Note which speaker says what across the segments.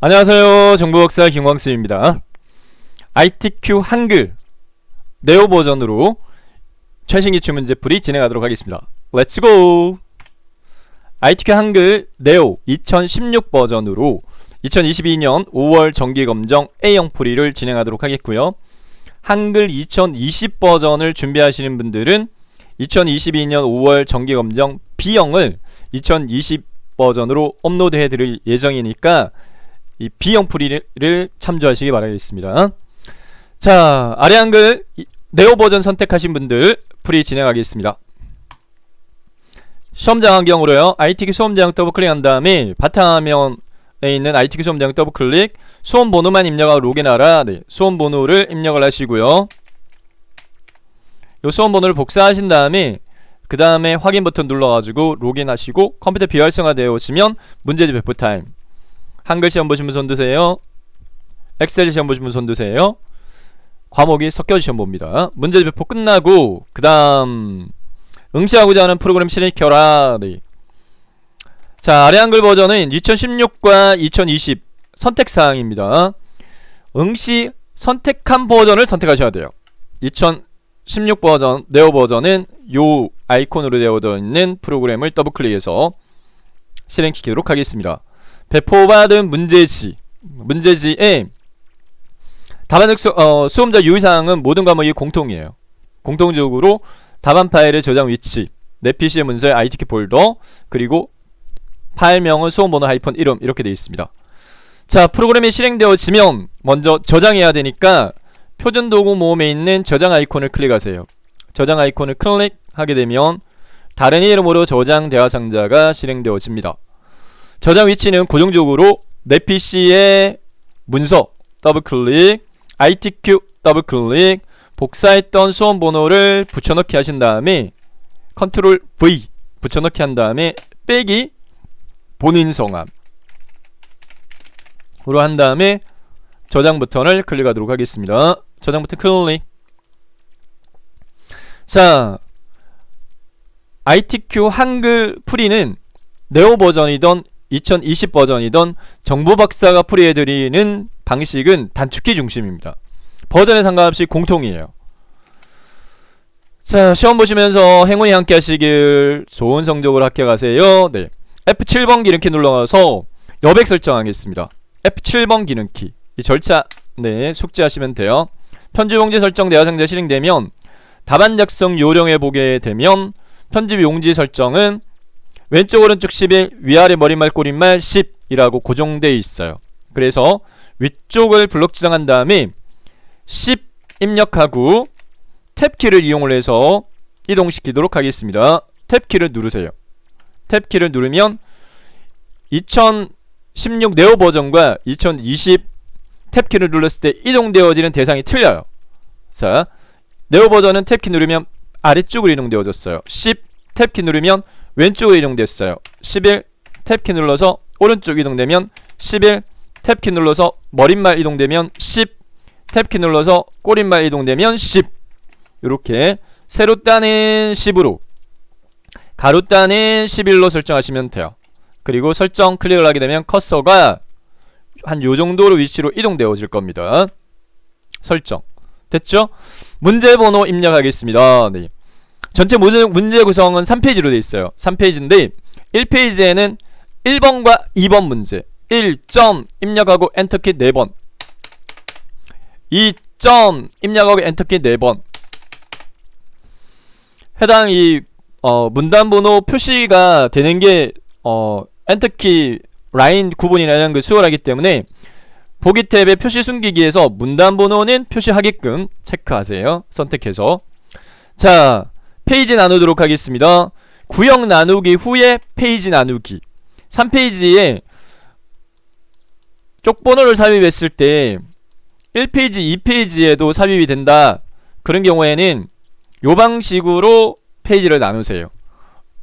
Speaker 1: 안녕하세요. 정보박사 김광수입니다. ITQ 한글 네오 버전으로 최신 기출 문제풀이 진행하도록 하겠습니다. 렛츠고! ITQ 한글 네오 2016 버전으로 2022년 5월 정기검정 A형 풀이를 진행하도록 하겠고요. 한글 2020 버전을 준비하시는 분들은 2022년 5월 정기검정 B형을 2020 버전으로 업로드해 드릴 예정이니까 이 B형 풀이를 참조하시기 바라겠습니다. 자, 아래 한글 네오 버전 선택하신 분들 풀이 진행하겠습니다. 시험장 환경으로요. ITQ 수험장 더블클릭한 다음에 바탕화면에 있는 ITQ 수험장 더블클릭, 수험 번호만 입력하고 로그인하라. 네, 수험 번호를 입력을 하시고요. 요 수험 번호를 복사하신 다음에 그 다음에 확인 버튼 눌러가지고 로그인하시고 컴퓨터 비활성화되어 오시면 문제집 배포 타임. 한글 시험 보신 분 손드세요. 엑셀 시험 보신 분 손드세요. 과목이 섞여서 시험 봅니다. 문제집 배포 끝나고 그 다음 응시하고자 하는 프로그램 실행시켜라. 네. 자, 아래 한글 버전은 2016과 2020 선택사항입니다. 응시 선택한 버전을 선택하셔야 돼요. 2016 버전, 네오 버전은 요 아이콘으로 되어 있는 프로그램을 더블클릭해서 실행시키도록 하겠습니다. 배포받은 문제지에 답안 수험자 유의사항은 모든 과목이 공통이에요. 공통적으로 답안 파일의 저장 위치, 내 PC의 문서의 ITQ 폴더, 그리고 파일명은 수험번호 하이픈 이름 이렇게 되어 있습니다. 자, 프로그램이 실행되어지면 먼저 저장해야 되니까 표준도구 모음에 있는 저장 아이콘을 클릭하세요. 저장 아이콘을 클릭하게 되면 다른 이름으로 저장 대화 상자가 실행되어집니다. 저장 위치는 고정적으로 내 PC의 문서 더블클릭, ITQ 더블클릭, 복사했던 수험 번호를 붙여넣기 하신 다음에 컨트롤 V 붙여넣기 한 다음에 빼기 본인 성함 으로 한 다음에 저장 버튼을 클릭하도록 하겠습니다. 저장 버튼 클릭. 자, ITQ 한글 풀이는 네오 버전이던 2020 버전이던 정보박사가 풀이해드리는 방식은 단축키 중심입니다. 버전에 상관없이 공통이에요. 자, 시험 보시면서 행운이 함께 하시길, 좋은 성적으로 합격하세요. 네, F7번 기능키 눌러서 여백 설정하겠습니다. F7번 기능키 이 절차 네 숙지하시면 돼요. 편집 용지 설정 대화 상자 실행되면 답안 작성 요령해 보게 되면 편집 용지 설정은 왼쪽 오른쪽 11, 위아래 머릿말 꼬릿말 10이라고 고정되어 있어요. 그래서 위쪽을 블록 지정한 다음에 10 입력하고 탭키를 이용을 해서 이동시키도록 하겠습니다. 탭키를 누르세요. 탭키를 누르면 2016 네오 버전과 2020 탭키를 눌렀을 때 이동되어지는 대상이 틀려요. 자, 네오 버전은 탭키 누르면 아래쪽으로 이동되어졌어요. 10 탭키 누르면 왼쪽으로 이동됐어요. 11 탭키 눌러서 오른쪽 이동되면 11 탭키 눌러서 머릿말 이동되면 10 탭키 눌러서 꼬릿말 이동되면 10. 이렇게 세로 따는 10으로 가로 따는 11로 설정하시면 돼요. 그리고 설정 클릭을 하게 되면 커서가 한 요정도로 위치로 이동되어질 겁니다. 설정 됐죠? 문제 번호 입력하겠습니다. 네. 전체 문제 구성은 3페이지로 되어 있어요. 3페이지인데 1페이지에는 1번과 2번 문제 1점 입력하고 엔터키 4번, 2점 입력하고 엔터키 4번. 해당 이 문단 번호 표시가 되는 게 엔터키 라인 구분이라는 게 수월하기 때문에 보기 탭의 표시 숨기기에서 문단 번호는 표시하게끔 체크하세요. 선택해서. 자, 페이지 나누도록 하겠습니다. 구역 나누기 후에 페이지 나누기. 3페이지에 쪽번호를 삽입했을 때 1페이지, 2페이지에도 삽입이 된다. 그런 경우에는 요 방식으로 페이지를 나누세요.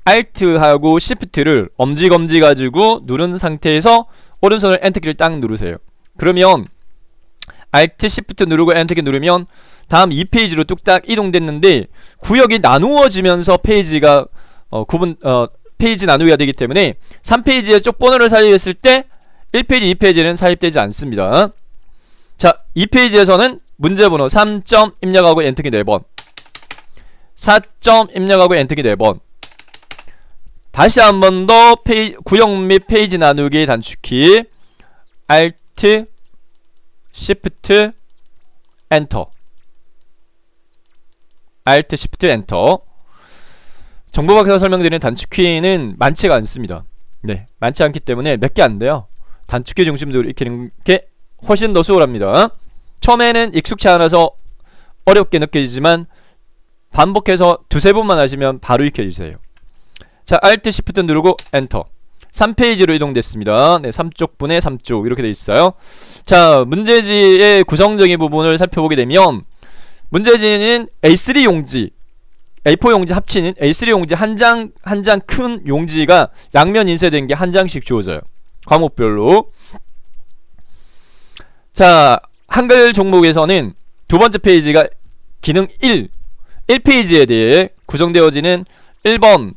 Speaker 1: Alt하고 Shift를 엄지검지 가지고 누른 상태에서 오른손을 엔터키를 딱 누르세요. 그러면 Alt, Shift 누르고 엔터키 누르면 다음 2페이지로 뚝딱 이동됐는데 구역이 나누어지면서 페이지가 페이지 나누기가 되기 때문에 3페이지에 쪽번호를 삽입했을 때 1페이지, 2페이지는 사입되지 않습니다. 자, 2페이지에서는 문제번호 3점 입력하고 엔터키 4번, 4점 입력하고 엔터키 4번. 다시 한 번 더 구역 및 페이지 나누기 단축키 Alt, Shift, 엔터, Alt, Shift, 엔터. 정보박에서 설명드리는 단축키는 많지가 않습니다. 네, 많지 않기 때문에 몇 개 안 돼요. 단축키 중심으로 익히는 게 훨씬 더 수월합니다. 처음에는 익숙치 않아서 어렵게 느껴지지만 반복해서 두세 번만 하시면 바로 익혀지세요. 자, Alt, Shift 누르고 엔터. 3페이지로 이동됐습니다. 네, 3쪽 분의 3쪽 이렇게 돼 있어요. 자, 문제지의 구성적인 부분을 살펴보게 되면 문제지는 A3 용지, A4 용지 합치는 A3 용지 한 장 큰 용지가 양면 인쇄된 게 한 장씩 주어져요. 과목별로. 자, 한글 종목에서는 두 번째 페이지가 기능 1페이지에 대해 구성되어지는 1번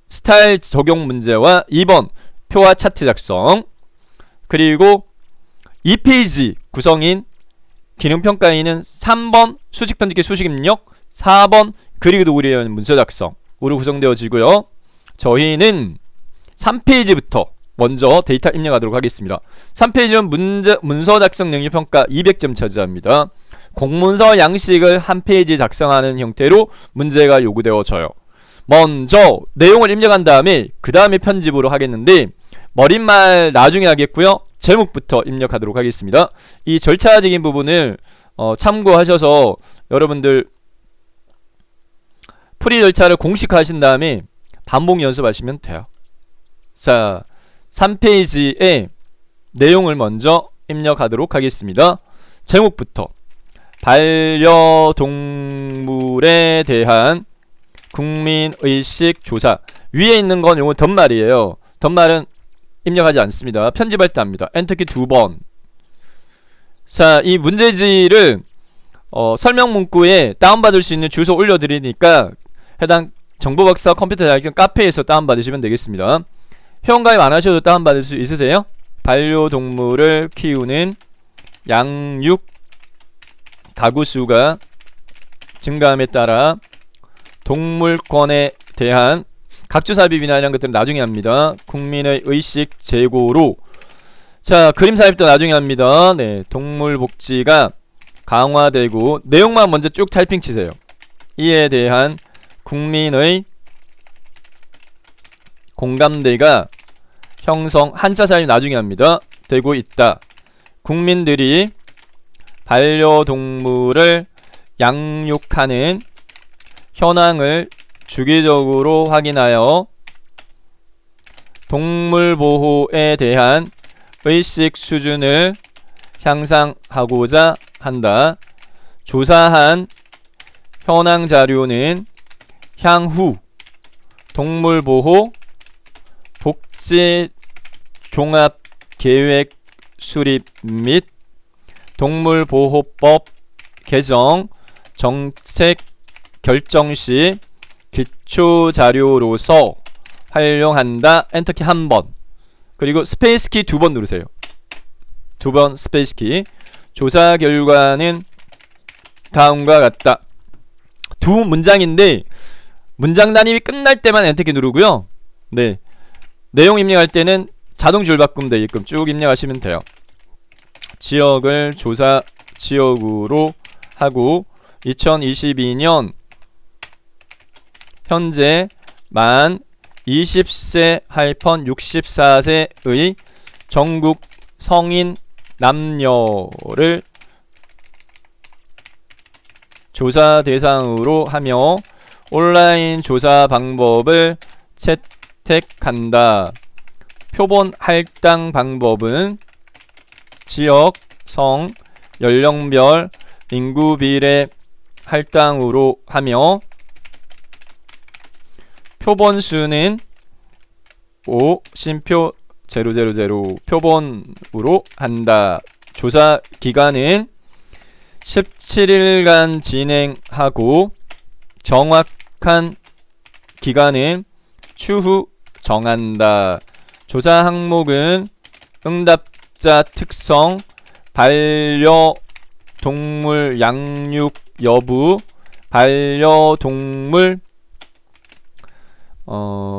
Speaker 1: 스타일 적용 문제와 2번 표와 차트 작성, 그리고 2페이지 구성인 기능평가에는 3번 수식 편집기 수식 입력, 4번 그리기도 우리의 문서 작성으로 구성되어지고요. 저희는 3페이지부터 먼저 데이터 입력하도록 하겠습니다. 3페이지는 문서 작성 능력 평가 200점 차지합니다. 공문서 양식을 한 페이지 작성하는 형태로 문제가 요구되어져요. 먼저 내용을 입력한 다음에 그 다음에 편집으로 하겠는데 머릿말 나중에 하겠고요. 제목부터 입력하도록 하겠습니다. 이 절차적인 부분을 참고하셔서 여러분들 풀이 절차를 공식화하신 다음에 반복 연습하시면 돼요. 자, 3페이지에 내용을 먼저 입력하도록 하겠습니다. 제목부터 반려동물에 대한 국민의식 조사. 위에 있는 건 요거 덧말이에요. 덧말은 입력하지 않습니다. 편집할 때 합니다. 엔터키 2번. 자, 이 문제지를 설명 문구에 다운받을 수 있는 주소 올려드리니까 해당 정보박사 컴퓨터 자격증 카페에서 다운받으시면 되겠습니다. 회원가입 안 하셔도 다운받을 수 있으세요? 반려동물을 키우는 양육 가구 수가 증가함에 따라 동물권에 대한 각주삽입이나 이런 것들은 나중에 합니다. 국민의 의식 제고로. 자, 그림 삽입도 나중에 합니다. 네, 동물복지가 강화되고 내용만 먼저 쭉 타이핑 치세요. 이에 대한 국민의 공감대가 형성, 한자 삽입 나중에 합니다. 되고 있다. 국민들이 반려동물을 양육하는 현황을 주기적으로 확인하여 동물보호에 대한 의식 수준을 향상하고자 한다. 조사한 현황 자료는 향후 동물보호 복지 종합계획 수립 및 동물보호법 개정 정책 결정 시 기초자료로서 활용한다. 엔터키 한 번. 그리고 스페이스키 2번 누르세요. 2번 스페이스키. 조사 결과는 다음과 같다. 두 문장인데 문장 단임이 끝날 때만 엔터키 누르고요. 네, 내용 입력할 때는 자동 줄바꿈 되게끔 쭉 입력하시면 돼요. 지역을 조사 지역으로 하고 2022년 현재 만 20세 64세의 전국 성인 남녀를 조사 대상으로 하며 온라인 조사 방법을 채택한다. 표본 할당 방법은 지역, 성, 연령별, 인구 비례 할당으로 하며 표본 수는 5 심표 000 표본으로 한다. 조사 기간은 17일간 진행하고 정확한 기간은 추후 정한다. 조사 항목은 응답 등록자 특성, 반려동물 양육 여부, 반려동물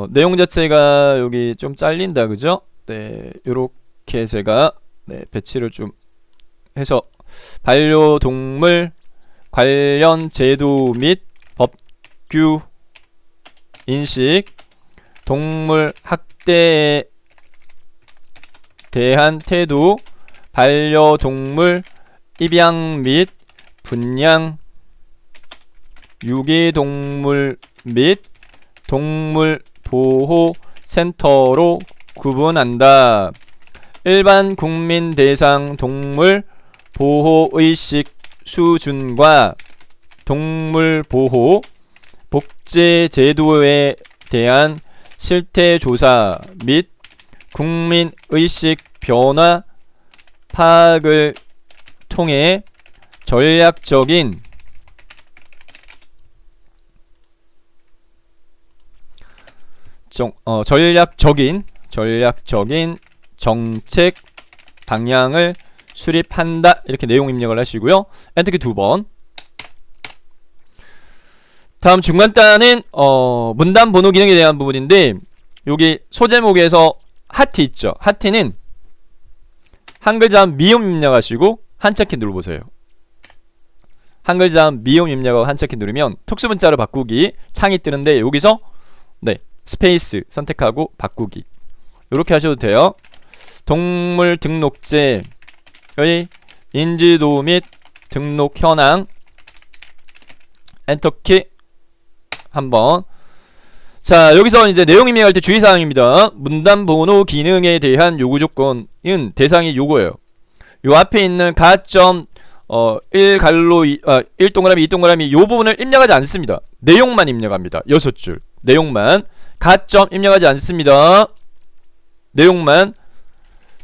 Speaker 1: 내용 자체가 여기 좀 잘린다 그죠? 네, 요렇게 제가 배치를 좀 해서 반려동물 관련 제도 및 법규 인식, 동물 학대에 대한 태도, 반려동물 입양 및 분양, 유기동물 및 동물 보호 센터로 구분한다. 일반 국민 대상 동물 보호 의식 수준과 동물 보호 복제 제도에 대한 실태 조사 및 국민 의식 변화 파악을 통해 전략적인 정책 방향을 수립한다. 이렇게 내용 입력을 하시고요. 엔터키 2번. 다음 중간단은 문단 번호 기능에 대한 부분인데, 여기 소제목에서 하트 있죠. 하트는 한글자 미음 입력하시고 한자키 눌러보세요. 한글자 미음 입력하고 한자키 누르면 특수문자로 바꾸기 창이 뜨는데, 여기서 스페이스 선택하고 바꾸기 요렇게 하셔도 돼요. 동물 등록제의 인지도 및 등록 현황 엔터키 한번. 자, 여기서 이제 내용 입력할 때 주의사항입니다. 문단 번호 기능에 대한 요구 조건은 대상이 요거예요. 요 앞에 있는 가점 1갈로 1동그라미 2동그라미 요 부분을 입력하지 않습니다. 내용만 입력합니다. 6줄 내용만, 가점 입력하지 않습니다. 내용만.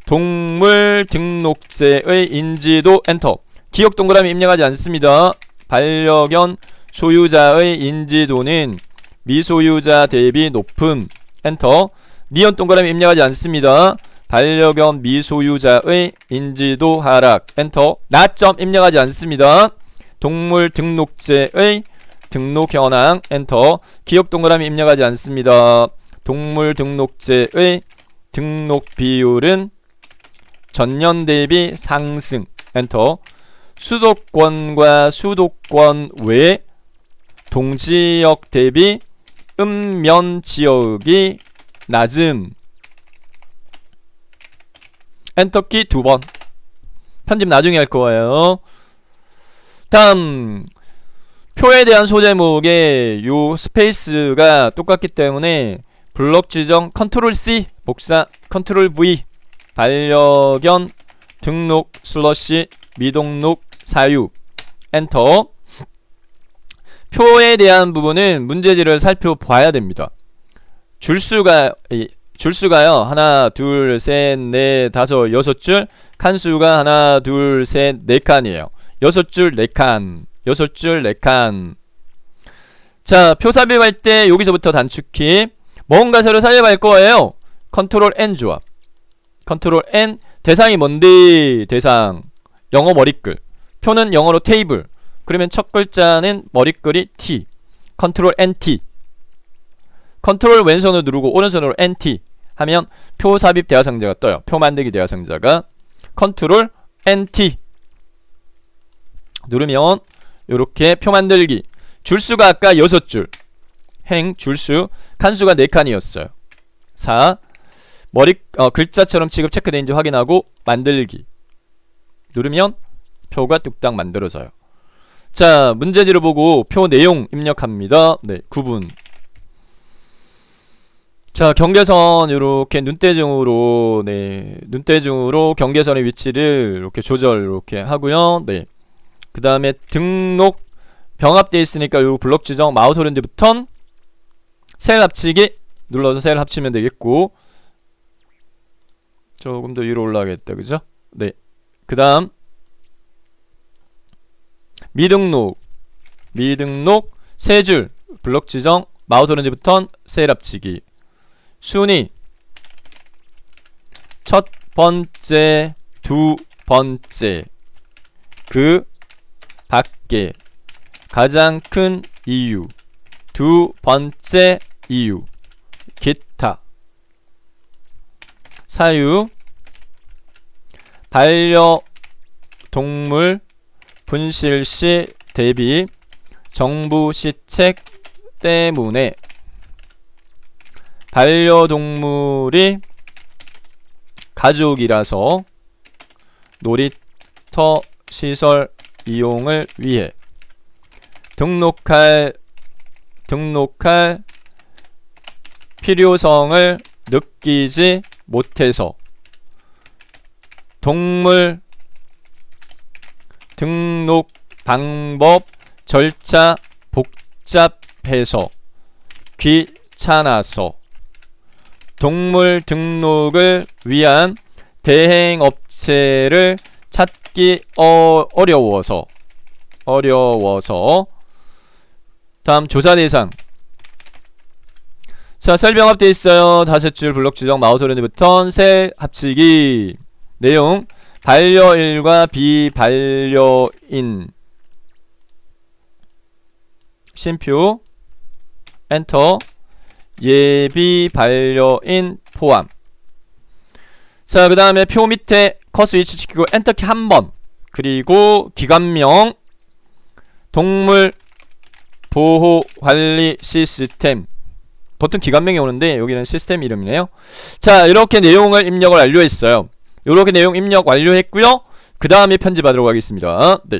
Speaker 1: 동물 등록제의 인지도 엔터. 기억 동그라미 입력하지 않습니다. 반려견 소유자의 인지도는 미소유자 대비 높음 엔터. 니은 동그라미 입력하지 않습니다. 반려견 미소유자의 인지도 하락 엔터. 나점 입력하지 않습니다. 동물 등록제의 등록 현황 엔터. 기억 동그라미 입력하지 않습니다. 동물 등록제의 등록 비율은 전년 대비 상승 엔터. 수도권과 수도권 외 동지역 대비 읍면 지역이 낮음 엔터키 2번. 편집 나중에 할 거예요. 다음 표에 대한 소제목에 요 스페이스가 똑같기 때문에 블럭 지정 컨트롤 C 복사 컨트롤 V 반려견 등록 슬러시 미등록 사유 엔터. 표에 대한 부분은 문제지를 살펴봐야 됩니다. 줄수가요 하나 둘 셋 넷 다섯 여섯 줄, 칸수가 하나 둘 셋 네 칸이에요. 6줄 4칸 6줄 4칸. 자, 표 삽입할 때 여기서부터 단축키 뭔가 새로 삽입할 거예요. 컨트롤 N 조합. 컨트롤 N. 대상이 뭔데? 대상 영어 머리글, 표는 영어로 테이블. 그러면 첫 글자는 머리글이 T. 컨트롤 NT. 컨트롤 왼손으로 누르고 오른손으로 NT 하면 표 삽입 대화상자가 떠요. 표 만들기 대화상자가. 컨트롤 NT 누르면 요렇게 표 만들기. 줄수가 아까 6줄 행 줄수, 칸수가 4칸이었어요 4. 글자처럼 지금 체크되어있는지 확인하고 만들기 누르면 표가 뚝딱 만들어져요. 자, 문제지를 보고 표 내용 입력합니다. 네, 구분. 자, 경계선 요렇게 눈대중으로 눈대중으로 경계선의 위치를 이렇게 조절 이렇게 하고요. 네. 그 다음에 등록 병합되어 있으니까 요 블럭 지정 마우스 오른쪽부터 셀 합치기 눌러서 셀 합치면 되겠고, 조금 더 위로 올라가겠다 그죠? 네. 그 다음 미등록 3줄 블럭 지정 마우스 오른쪽부터 셀 합치기. 순위 첫 번째 두 번째, 그 밖에 가장 큰 이유, 두 번째 이유, 기타. 사유, 반려동물 분실 시 대비 정부 시책 때문에. 반려동물이 가족이라서 놀이터 시설 이용을 위해 등록할 필요성을 느끼지 못해서 동물 등록 방법 절차 복잡해서 귀찮아서 동물 등록을 위한 대행업체를 찾기 어려워서. 다음 조사 대상. 자, 셀 병합되어 있어요. 다섯 줄 블록 지정 마우스 오른쪽 버튼 셀 합치기. 내용 반려인과 비반려인. 쉼표 엔터. 예비 반려인 포함. 자, 그 다음에 표 밑에 커서 위치시키고 엔터키 한번. 그리고 기관명 동물 보호 관리 시스템. 보통 기관명이 오는데 여기는 시스템 이름이네요. 자, 이렇게 내용을 입력을 완료했어요. 이렇게 내용 입력 완료했고요. 그 다음에 편집하도록 하겠습니다. 네.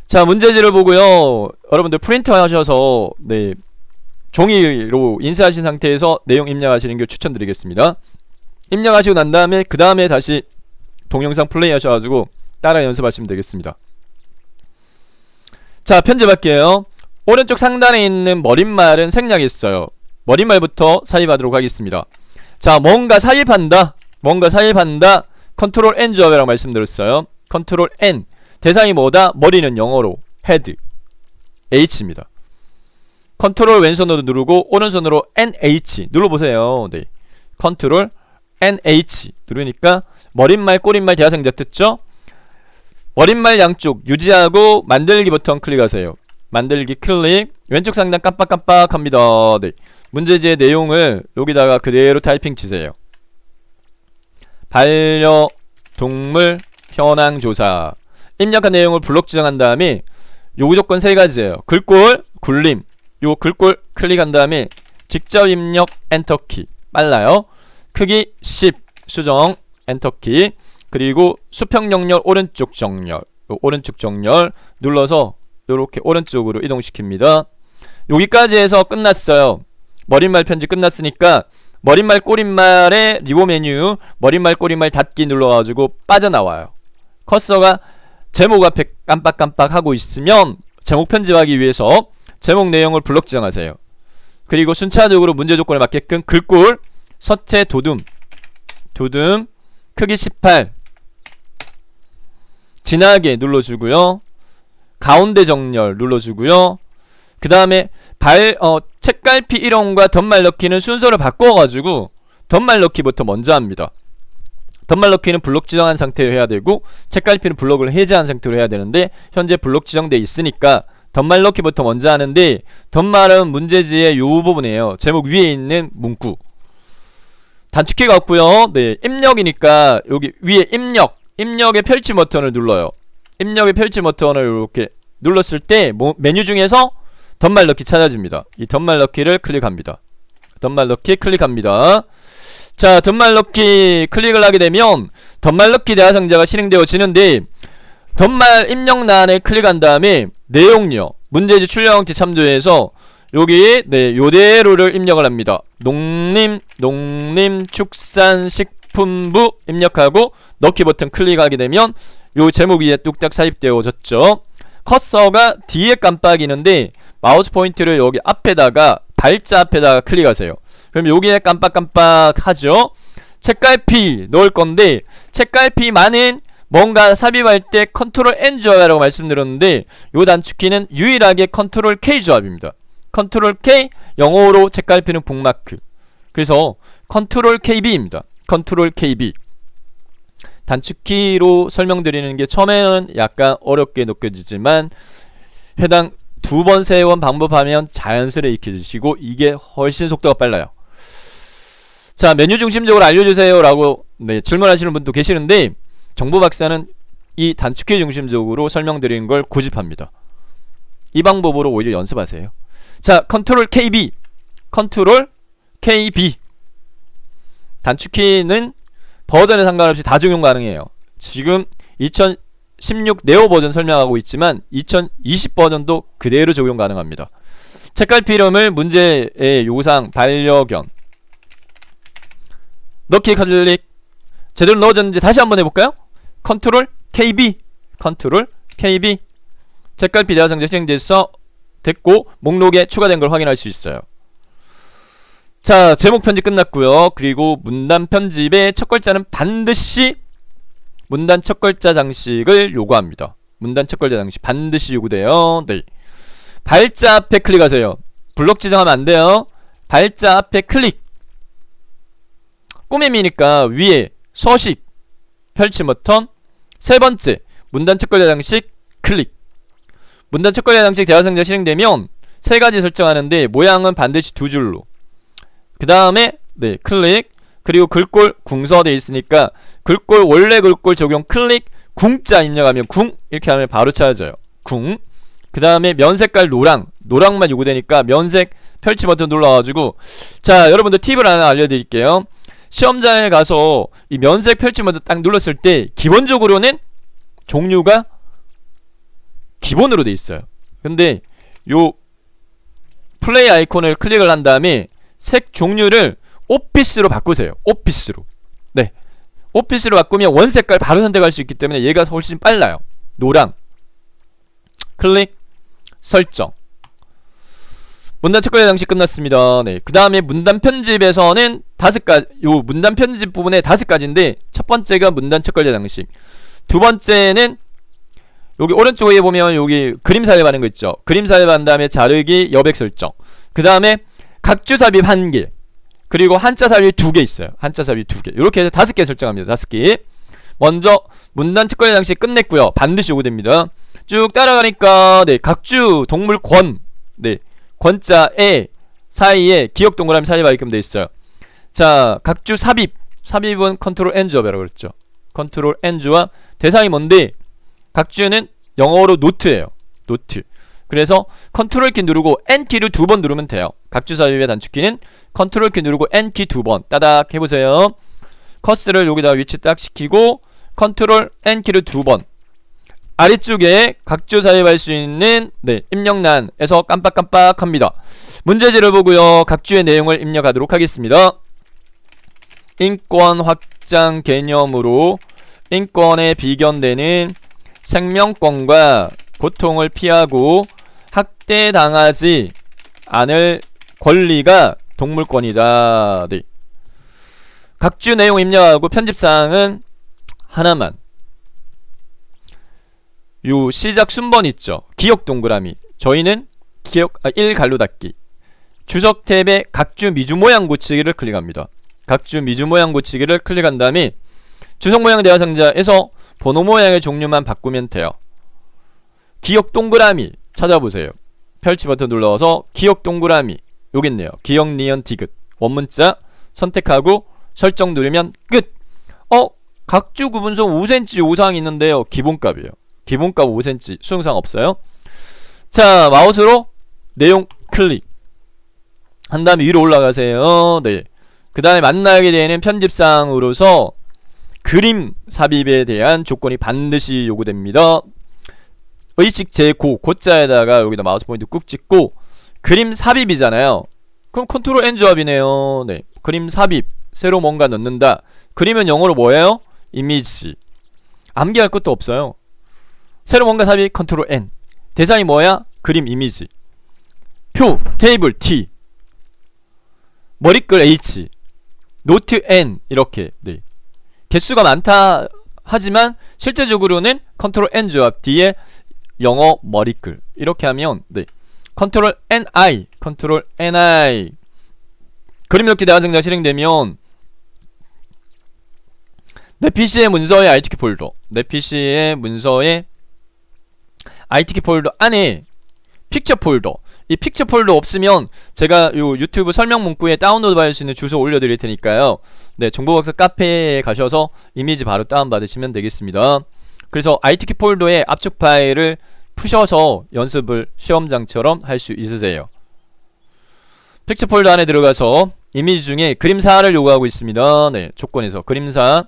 Speaker 1: 자, 문제지를 보고요. 여러분들 프린트 하셔서 네, 종이로 인쇄하신 상태에서 내용 입력하시는 걸 추천드리겠습니다. 입력하시고 난 다음에 그 다음에 다시 동영상 플레이 하셔가지고 따라 연습하시면 되겠습니다. 자, 편집할게요. 오른쪽 상단에 있는 머릿말은 생략했어요. 머릿말부터 삽입하도록 하겠습니다. 자, 뭔가 삽입한다. 컨트롤 N 조합이라고 말씀드렸어요. 컨트롤 N. 대상이 뭐다? 머리는 영어로 헤드 H입니다. 컨트롤 왼손으로 누르고 오른손으로 NH 눌러보세요. 네. 컨트롤 NH 누르니까 머릿말, 꼬릿말 대화상자 떴죠? 머릿말 양쪽 유지하고 만들기 버튼 클릭하세요. 만들기 클릭. 왼쪽 상단 깜빡깜빡합니다. 네. 문제지의 내용을 여기다가 그대로 타이핑 치세요. 반려동물 현황조사. 입력한 내용을 블록 지정한 다음에 요 조건 세 가지예요. 글꼴, 굴림. 요 글꼴 클릭한 다음에 직접 입력 엔터키. 빨라요. 크기 10 수정 엔터키. 그리고 수평 정렬 오른쪽 정렬. 오른쪽 정렬 눌러서 요렇게 오른쪽으로 이동시킵니다. 여기까지 해서 끝났어요. 머릿말 편집 끝났으니까 머릿말 꼬릿말의 리보 메뉴 머릿말 꼬릿말 닫기 눌러가지고 빠져나와요. 커서가 제목 앞에 깜빡깜빡 하고 있으면 제목 편집하기 위해서 제목 내용을 블록 지정하세요. 그리고 순차적으로 문제 조건에 맞게끔 글꼴 서체 도둠 크기 18 진하게 눌러주고요. 가운데 정렬 눌러주고요. 그 다음에 책갈피 1hon과 덧말 넣기는 순서를 바꿔가지고 덧말 넣기부터 먼저 합니다. 덧말 넣기는 블록 지정한 상태로 해야 되고 책갈피는 블록을 해제한 상태로 해야 되는데 현재 블록 지정돼 있으니까 덧말 넣기부터 먼저 하는데 덧말은 문제지의 요 부분이에요. 제목 위에 있는 문구 단축키가 없고요. 네, 입력이니까 여기 위에 입력의 펼치 버튼을 눌러요. 입력의 펼치 버튼을 이렇게 눌렀을 때 메뉴 중에서 덧말 넣기 찾아집니다. 이 덧말 넣기를 클릭합니다. 덧말 넣기 클릭합니다. 자, 덧말 넣기 클릭을 하게 되면 덧말 넣기 대화상자가 실행되어지는데 덧말 입력란을 클릭한 다음에 내용요 문제지 출력형태 참조해서 여기 네 요대로를 입력을 합니다. 농림축산식품부 입력하고 넣기 버튼 클릭하게 되면 요 제목 위에 뚝딱 삽입되어졌죠. 커서가 뒤에 깜빡이는데 마우스 포인트를 여기 앞에다가 발자 앞에다가 클릭하세요. 그럼 여기에 깜빡깜빡 하죠. 책갈피 넣을 건데 책갈피만은 뭔가 삽입할 때 컨트롤 N 조합이라고 말씀드렸는데 요 단축키는 유일하게 컨트롤 K 조합입니다. 컨트롤 K 영어로 책갈피는 북마크. 그래서 컨트롤 KB입니다. 컨트롤 KB. 단축키로 설명드리는 게 처음에는 약간 어렵게 느껴지지만 해당 2번, 3번 반복하면 자연스레 익혀지시고 이게 훨씬 속도가 빨라요. 자, 메뉴 중심적으로 알려주세요 라고 질문하시는 분도 계시는데 정보박사는 이 단축키 중심적으로 설명드리는 걸 고집합니다. 이 방법으로 오히려 연습하세요. 자, 컨트롤 KB, 컨트롤 KB. 단축키는 버전에 상관없이 다 적용 가능해요. 지금 2016 네오 버전 설명하고 있지만 2020 버전도 그대로 적용 가능합니다. 책갈피 이름을 문제의 요상 반려견 넣기 클릭. 제대로 넣어졌는지 다시 한번 해볼까요? 컨트롤 KB, 컨트롤 KB. 책갈피 대화상자 실행돼서 됐고 목록에 추가된 걸 확인할 수 있어요. 자, 제목 편집 끝났고요. 그리고 문단 편집의 첫 글자는 반드시 문단 첫 글자 장식을 요구합니다. 문단 첫 글자 장식 반드시 요구돼요. 네. 발자 앞에 클릭하세요. 블록 지정하면 안 돼요. 발자 앞에 클릭. 꾸밈이니까 위에 서식 펼침 버튼. 세 번째 문단 첫 글자 장식 클릭. 문단 첫 글자 장식 대화상자 실행되면 세 가지 설정하는데 모양은 반드시 2줄로. 그 다음에 네 클릭. 그리고 글꼴 궁서되어 있으니까 글꼴 원래 글꼴 적용 클릭. 궁자 입력하면 궁 이렇게 하면 바로 찾아져요. 궁. 그 다음에 면색깔 노랑만 요구되니까 면색 펼치 버튼 눌러가지고. 자, 여러분들 팁을 하나 알려드릴게요. 시험장에 가서 이 면색 펼치 버튼 딱 눌렀을 때 기본적으로는 종류가 기본으로 돼 있어요. 근데 요 플레이 아이콘을 클릭을 한 다음에 색 종류를 오피스로 바꾸세요. 오피스로. 네. 오피스로 바꾸면 원색깔 바로 선택할 수 있기 때문에 얘가 훨씬 빨라요. 노랑. 클릭. 설정. 문단 첫 글자 장식 끝났습니다. 네. 그 다음에 문단 편집에서는 5가지, 요 문단 편집 부분에 5가지인데 첫 번째가 문단 첫 글자 장식. 두 번째는 여기 오른쪽 위에 보면 여기 그림 삽입하는 거 있죠. 그림 삽입한 다음에 자르기, 여백 설정. 그 다음에 각주 삽입 1개. 그리고 한자 삽입 2개 있어요. 한자 삽입 2개. 이렇게 해서 5개 설정합니다. 5개. 먼저 문단 첫 글자 장식 끝냈고요. 반드시 요구됩니다. 쭉 따라가니까 네, 각주 동물 권. 네. 권자에 사이에 기억 동그라미 삽입하게끔 되어 있어요. 자, 각주 삽입. 삽입은 컨트롤 N 조합이라고 그랬죠. 컨트롤 N 조합. 대상이 뭔데? 각주는 영어로 노트예요. 노트. 그래서 컨트롤 키 누르고 N 키를 2번 누르면 돼요. 각주 삽입의 단축키는 컨트롤 키 누르고 N 키 2번 따닥 해보세요. 커스를 여기다 위치 딱 시키고 컨트롤 N 키를 2번. 아래쪽에 각주 삽입할 수 있는 네, 입력란에서 깜빡깜빡합니다. 문제지를 보고요. 각주의 내용을 입력하도록 하겠습니다. 인권 확장 개념으로 인권에 비견되는 생명권과 고통을 피하고 학대당하지 않을 권리가 동물권이다. 네. 각주 내용 입력하고 편집사항은 하나만. 요 시작 순번 있죠. 기억 동그라미. 저희는 기억 1 갈로 닫기. 주석 탭에 각주 미주 모양 고치기를 클릭합니다. 각주 미주 모양 고치기를 클릭한 다음에 주석 모양 대화 상자에서 번호 모양의 종류만 바꾸면 돼요. 기억 동그라미 찾아보세요. 펼치 버튼 눌러서 기억 동그라미 여기 있네요. 기억 니은 디귿 원문자 선택하고 설정 누르면 끝. 각주 구분선 5cm 오상이 있는데요. 기본값이에요. 기본값 5cm 수용사항 없어요. 자, 마우스로 내용 클릭 한 다음에 위로 올라가세요. 네. 그 다음에 만나게 되는 편집사항으로서 그림 삽입에 대한 조건이 반드시 요구됩니다. 의식 제고 고자에다가 여기다 마우스 포인트 꾹 찍고 그림 삽입이잖아요. 그럼 컨트롤 N 조합이네요. 네. 그림 삽입 새로 뭔가 넣는다. 그림은 영어로 뭐예요? 이미지. 암기할 것도 없어요. 새로 뭔가 삽입 컨트롤 N. 대상이 뭐야? 그림 이미지. 표 테이블 T. 머리글 H. 노트 N. 이렇게. 네. 개수가 많다 하지만 실제적으로는 컨트롤 N 조합 뒤에 영어 머리글 이렇게 하면 네. 컨트롤 NI. 컨트롤 NI. 그림 넣기 대화 상자 실행되면 내 PC의 문서에 IT키 폴더, 내 PC의 문서에 IT키 폴더 안에 픽처 폴더, 이 픽처 폴더 없으면 제가 요 유튜브 설명 문구에 다운로드 받을 수 있는 주소 올려드릴 테니까요. 네, 정보박사 카페에 가셔서 이미지 바로 다운받으시면 되겠습니다. 그래서 IT키 폴더에 압축 파일을 푸셔서 연습을 시험장처럼 할 수 있으세요. 픽처 폴더 안에 들어가서 이미지 중에 그림사를 요구하고 있습니다. 네, 조건에서 그림사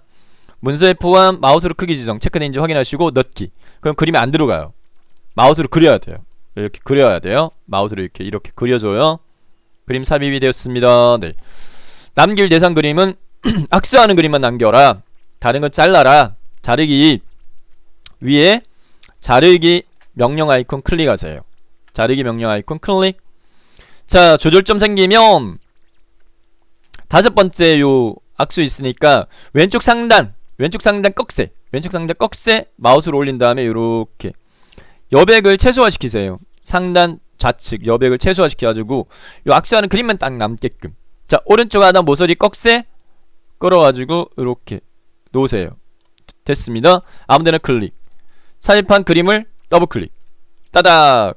Speaker 1: 문서에 포함 마우스로 크기 지정 체크되는지 확인하시고 넣기. 그럼 그림이 안 들어가요. 마우스로 그려야 돼요. 이렇게 그려야 돼요. 마우스로 이렇게 그려줘요. 그림 삽입이 되었습니다. 네. 남길 대상 그림은 악수하는 그림만 남겨라. 다른 건 잘라라. 자르기 위에 자르기 명령 아이콘 클릭하세요. 자르기 명령 아이콘 클릭. 자, 조절점 생기면 다섯 번째 요 악수 있으니까 왼쪽 상단 꺽쇠 마우스로 올린 다음에 요렇게 여백을 최소화시키세요. 상단 좌측 여백을 최소화시켜가지고 요 악수하는 그림만 딱 남게끔. 자, 오른쪽 하단 모서리 꺽쇠 끌어가지고 이렇게 놓으세요. 됐습니다. 아무데나 클릭. 삽입한 그림을 더블클릭. 따닥.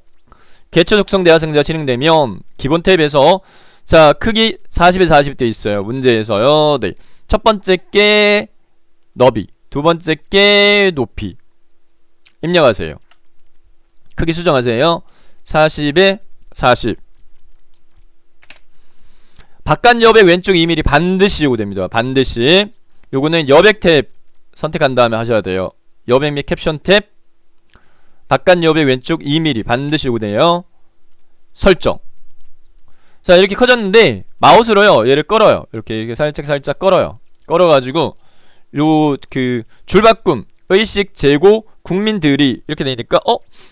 Speaker 1: 개체 속성 대화상자가 진행되면 기본 탭에서 자, 크기 40에 40 돼 있어요. 문제에서요. 네. 첫 번째 게 너비, 두 번째 게 높이 입력하세요. 크기 수정하세요. 40에 40. 바깥 여백 왼쪽 2mm 반드시 요구됩니다. 반드시. 요거는 여백 탭 선택한 다음에 하셔야 돼요. 여백 및 캡션 탭 바깥 여백 왼쪽 2mm 반드시 요구돼요. 설정. 자, 이렇게 커졌는데 마우스로요 얘를 끌어요. 이렇게 살짝 끌어요. 끌어가지고 요 그 줄바꿈 의식 재고 국민들이 이렇게 되니까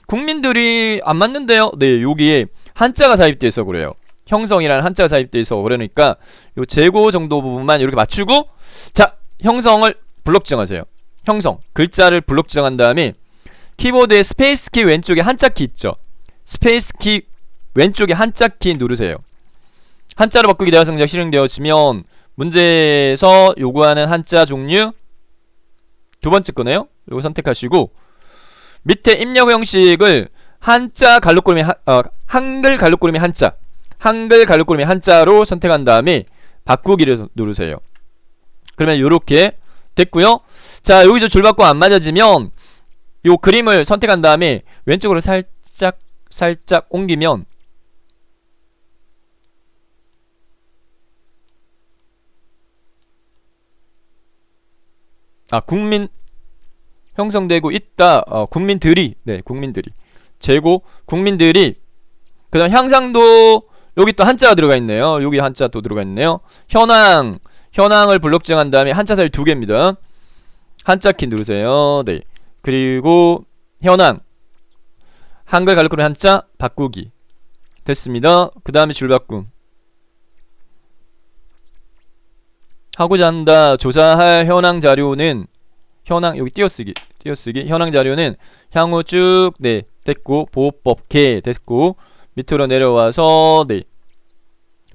Speaker 1: 국민들이 안 맞는데요. 네, 여기에 한자가 삽입되어 있어 그래요. 형성이라는 한자가 삽입되어 있어 그러니까 요 재고 정도 부분만 이렇게 맞추고 자, 형성을 블록 지정하세요. 형성 글자를 블록 지정한 다음에 키보드에 스페이스 키 왼쪽에 한자 키 있죠. 스페이스 키 왼쪽에 한자 키 누르세요. 한자로 바꾸기 대화상자가 실행되었으면 문제에서 요구하는 한자 종류 두 번째 거네요. 요거 선택하시고 밑에 입력 형식을 한자 갈록그림의 한글 갈록그림의 한자, 한글 갈록그림의 한자로 선택한 다음에 바꾸기를 누르세요. 그러면 요렇게 됐고요. 자, 여기서 줄바꿈 안 맞아지면 요 그림을 선택한 다음에 왼쪽으로 살짝 옮기면 국민 형성되고 있다. 국민들이 국민들이 재고 국민들이 그다음 향상도 여기 또 한자가 들어가 있네요. 여기 한자 또 들어가 있네요. 현황을 블록 지정한 다음에 한자 삽입 2개입니다. 한자 키 누르세요. 네. 그리고 현황 한글 갈록그림 한자 바꾸기 됐습니다. 그 다음에 줄바꿈 하고자 한다. 조사할 현황 자료는 여기 띄어쓰기 현황 자료는 향후 쭉 됐고 보호법 개 됐고 밑으로 내려와서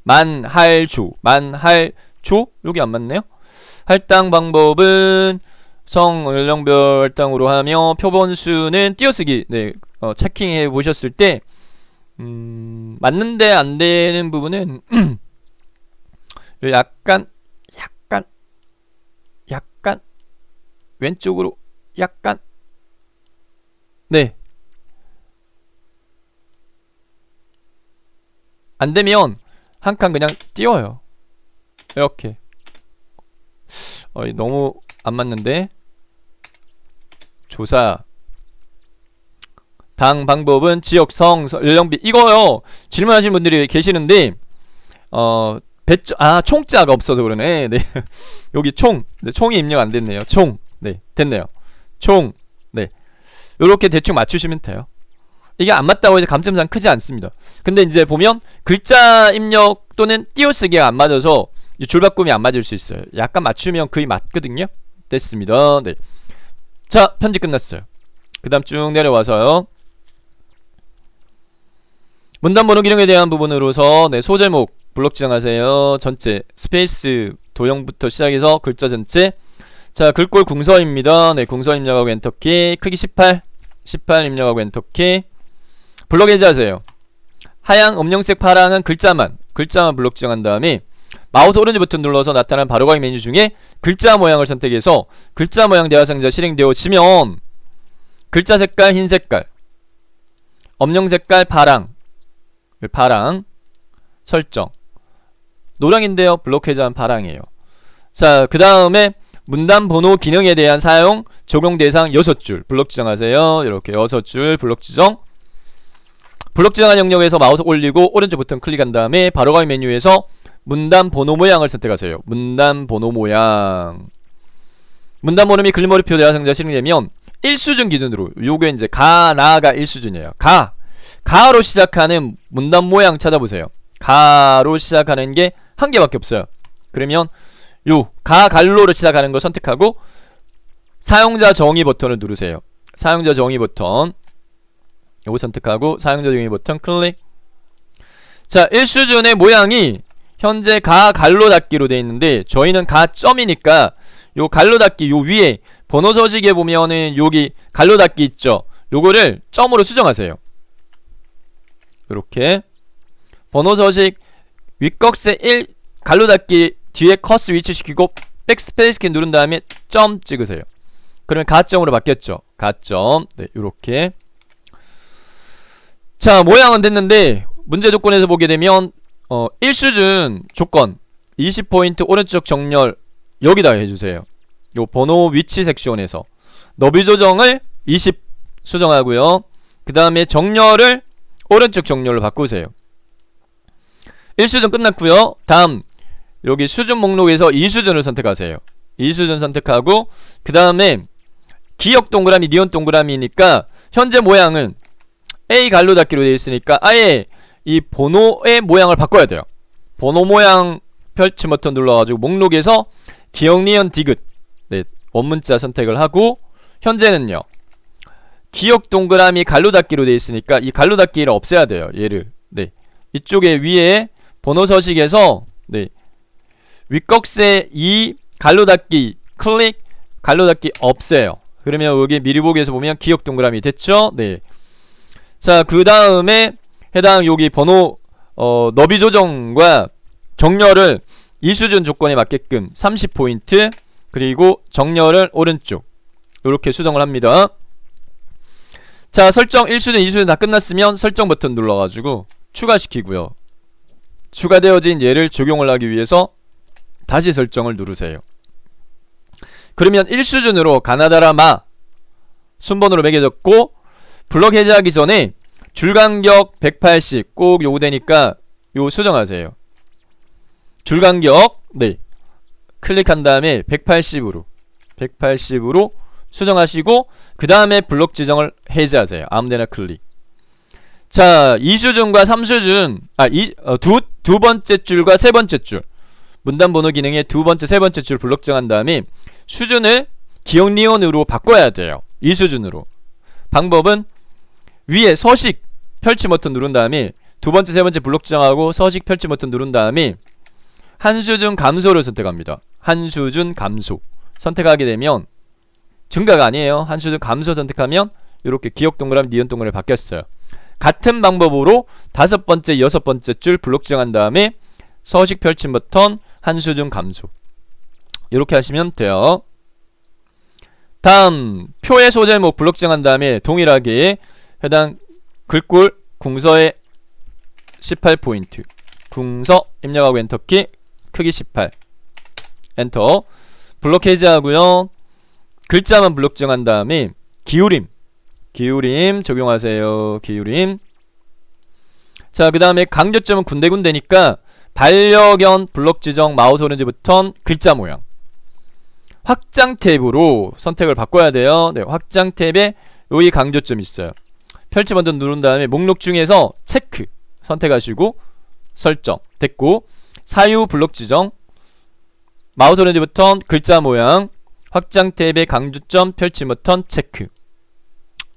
Speaker 1: 만할조 여기 안 맞네요. 할당 방법은 연령별 할당으로 하며 표본수는 띄어쓰기 체킹해 보셨을 때 맞는데 안 되는 부분은 약간 왼쪽으로 약간 안되면 한 칸 그냥 띄워요. 이렇게 너무 안 맞는데 조사 당 방법은 지역성 연령비 이거요. 질문하시는 분들이 계시는데 총자가 없어서 그러네. 네. 여기 총이 입력 안 됐네요. 됐네요. 요렇게 대충 맞추시면 돼요. 이게 안 맞다고 해서 감점상 크지 않습니다. 근데 이제 보면 글자 입력 또는 띄어쓰기가 안 맞아서 줄바꿈이 안 맞을 수 있어요. 약간 맞추면 거의 맞거든요. 됐습니다. 네. 자, 편집 끝났어요. 그 다음 쭉 내려와서요. 문단 번호 기능에 대한 부분으로서 소제목 블록 지정하세요. 전체 스페이스 도형부터 시작해서 글자 전체. 자, 글꼴 궁서입니다. 네, 궁서 입력하고 엔터키. 크기 18 입력하고 엔터키. 블록 해제하세요. 하양, 음영색, 파랑은 글자만 블록 지정한 다음에 마우스 오른쪽 버튼 눌러서 나타난 바로가기 메뉴 중에 글자 모양을 선택해서 글자 모양 대화상자 실행되어지면 글자 색깔 흰색깔, 엄령 색깔 파랑 설정. 노랑인데요. 블록 해제한 파랑이에요. 자, 그 다음에 문단 번호 기능에 대한 사용 적용 대상 6줄 블록 지정하세요. 이렇게 6줄 블록 지정. 블록 지정한 영역에서 마우스 올리고 오른쪽 버튼 클릭한 다음에 바로가기 메뉴에서 문단 번호 모양을 선택하세요. 문단 번호 모양. 문단 번호 및 글머리표 대화상자 실행되면 1수준 기준으로, 요게 이제 나가 1수준이에요. 가로 시작하는 문단 모양 찾아보세요. 가로 시작하는 게 한 개밖에 없어요. 그러면 요 갈로로 시작하는 거 선택하고 사용자 정의 버튼을 누르세요. 사용자 정의 버튼 요거 선택하고 사용자 정의 버튼 클릭. 자, 1수준의 모양이 현재 갈로 닫기로 되어 있는데 저희는 점이니까 요 갈로 닫기 요 위에 번호 서식에 보면은 여기 갈로 닫기 있죠. 요거를 점으로 수정하세요. 이렇게 번호 서식 윗꺽쇠 1 갈로 닫기 뒤에 커스 위치시키고 백스페이스 키 누른 다음에 점 찍으세요. 그러면 가점으로 바뀌었죠. 가점. 네, 요렇게. 자, 모양은 됐는데 문제 조건에서 보게 되면 1수준 조건 20포인트 오른쪽 정렬 여기다 해주세요. 요 번호 위치 섹션에서 너비 조정을 20 수정하고요. 그 다음에 정렬을 오른쪽 정렬로 바꾸세요. 1수준 끝났고요. 다음 여기 수준 목록에서 2수준을 선택하세요. 2수준 선택하고 그 다음에 기역 동그라미, 니은 동그라미니까 현재 모양은 A 갈로 닫기로 되어 있으니까 아예 이 번호의 모양을 바꿔야 돼요. 번호 모양 펼침 버튼 눌러가지고 목록에서 기역, 니은, 디귿 네, 원문자 선택을 하고 현재는요 기역 동그라미 갈로 닫기로 되어 있으니까 이 갈로 닫기를 없애야 돼요. 얘를 네, 이쪽에 위에 번호 서식에서 네, 윗꺽쇠 2 갈로 닫기 클릭, 갈로 닫기 없애요. 그러면 여기 미리 보기에서 보면 기역 동그라미 됐죠? 네. 자, 그 다음에 해당 여기 번호 너비 조정과 정렬을 2수준 조건에 맞게끔 30포인트 그리고 정렬을 오른쪽 이렇게 수정을 합니다. 자, 설정 1수준 2수준 다 끝났으면 설정 버튼 눌러가지고 추가시키고요. 추가되어진 얘를 적용을 하기 위해서 다시 설정을 누르세요. 그러면 1수준으로 가나다라 마 순번으로 매겨졌고 블럭 해제하기 전에 줄간격 180 꼭 요거 되니까 요 수정하세요. 줄간격 네 클릭한 다음에 180으로 수정하시고 그 다음에 블럭 지정을 해제하세요. 아무데나 클릭. 자, 2수준과 3수준 두 번째 줄과 세 번째 줄 문단 번호 기능의 두 번째, 세 번째 줄 블럭 지정한 다음에 수준을 기역 니은으로 바꿔야 돼요. 2수준으로. 방법은 위에 서식 펼침 버튼 누른 다음에 두 번째, 세 번째 블록 지정하고 서식 펼침 버튼 누른 다음에 한수준 감소를 선택합니다. 한수준 감소 선택하게 되면 증가가 아니에요. 한수준 감소 선택하면 이렇게 기역 동그라미, 니은 동그라미 바뀌었어요. 같은 방법으로 다섯 번째, 여섯 번째 줄 블록 지정한 다음에 서식 펼침 버튼 한수준 감소 이렇게 하시면 돼요. 다음 표의 소제목 블록 지정한 다음에 동일하게 해당 글꼴 궁서에 18포인트 궁서 입력하고 엔터키 크기 18 엔터 블록 해제하고요. 글자만 블록 지정한 다음에 기울임 적용하세요. 기울임. 자, 그 다음에 강조점은 군데군데니까 반려견 블록 지정 마우스 오른쪽 버튼 글자 모양 확장 탭으로 선택을 바꿔야 돼요. 네, 확장 탭에 여기 강조점 있어요. 펼치 버튼 누른 다음에 목록 중에서 체크 선택하시고 설정 됐고 사유 블록 지정 마우스 오른쪽 버튼 글자 모양 확장 탭에 강조점 펼치 버튼 체크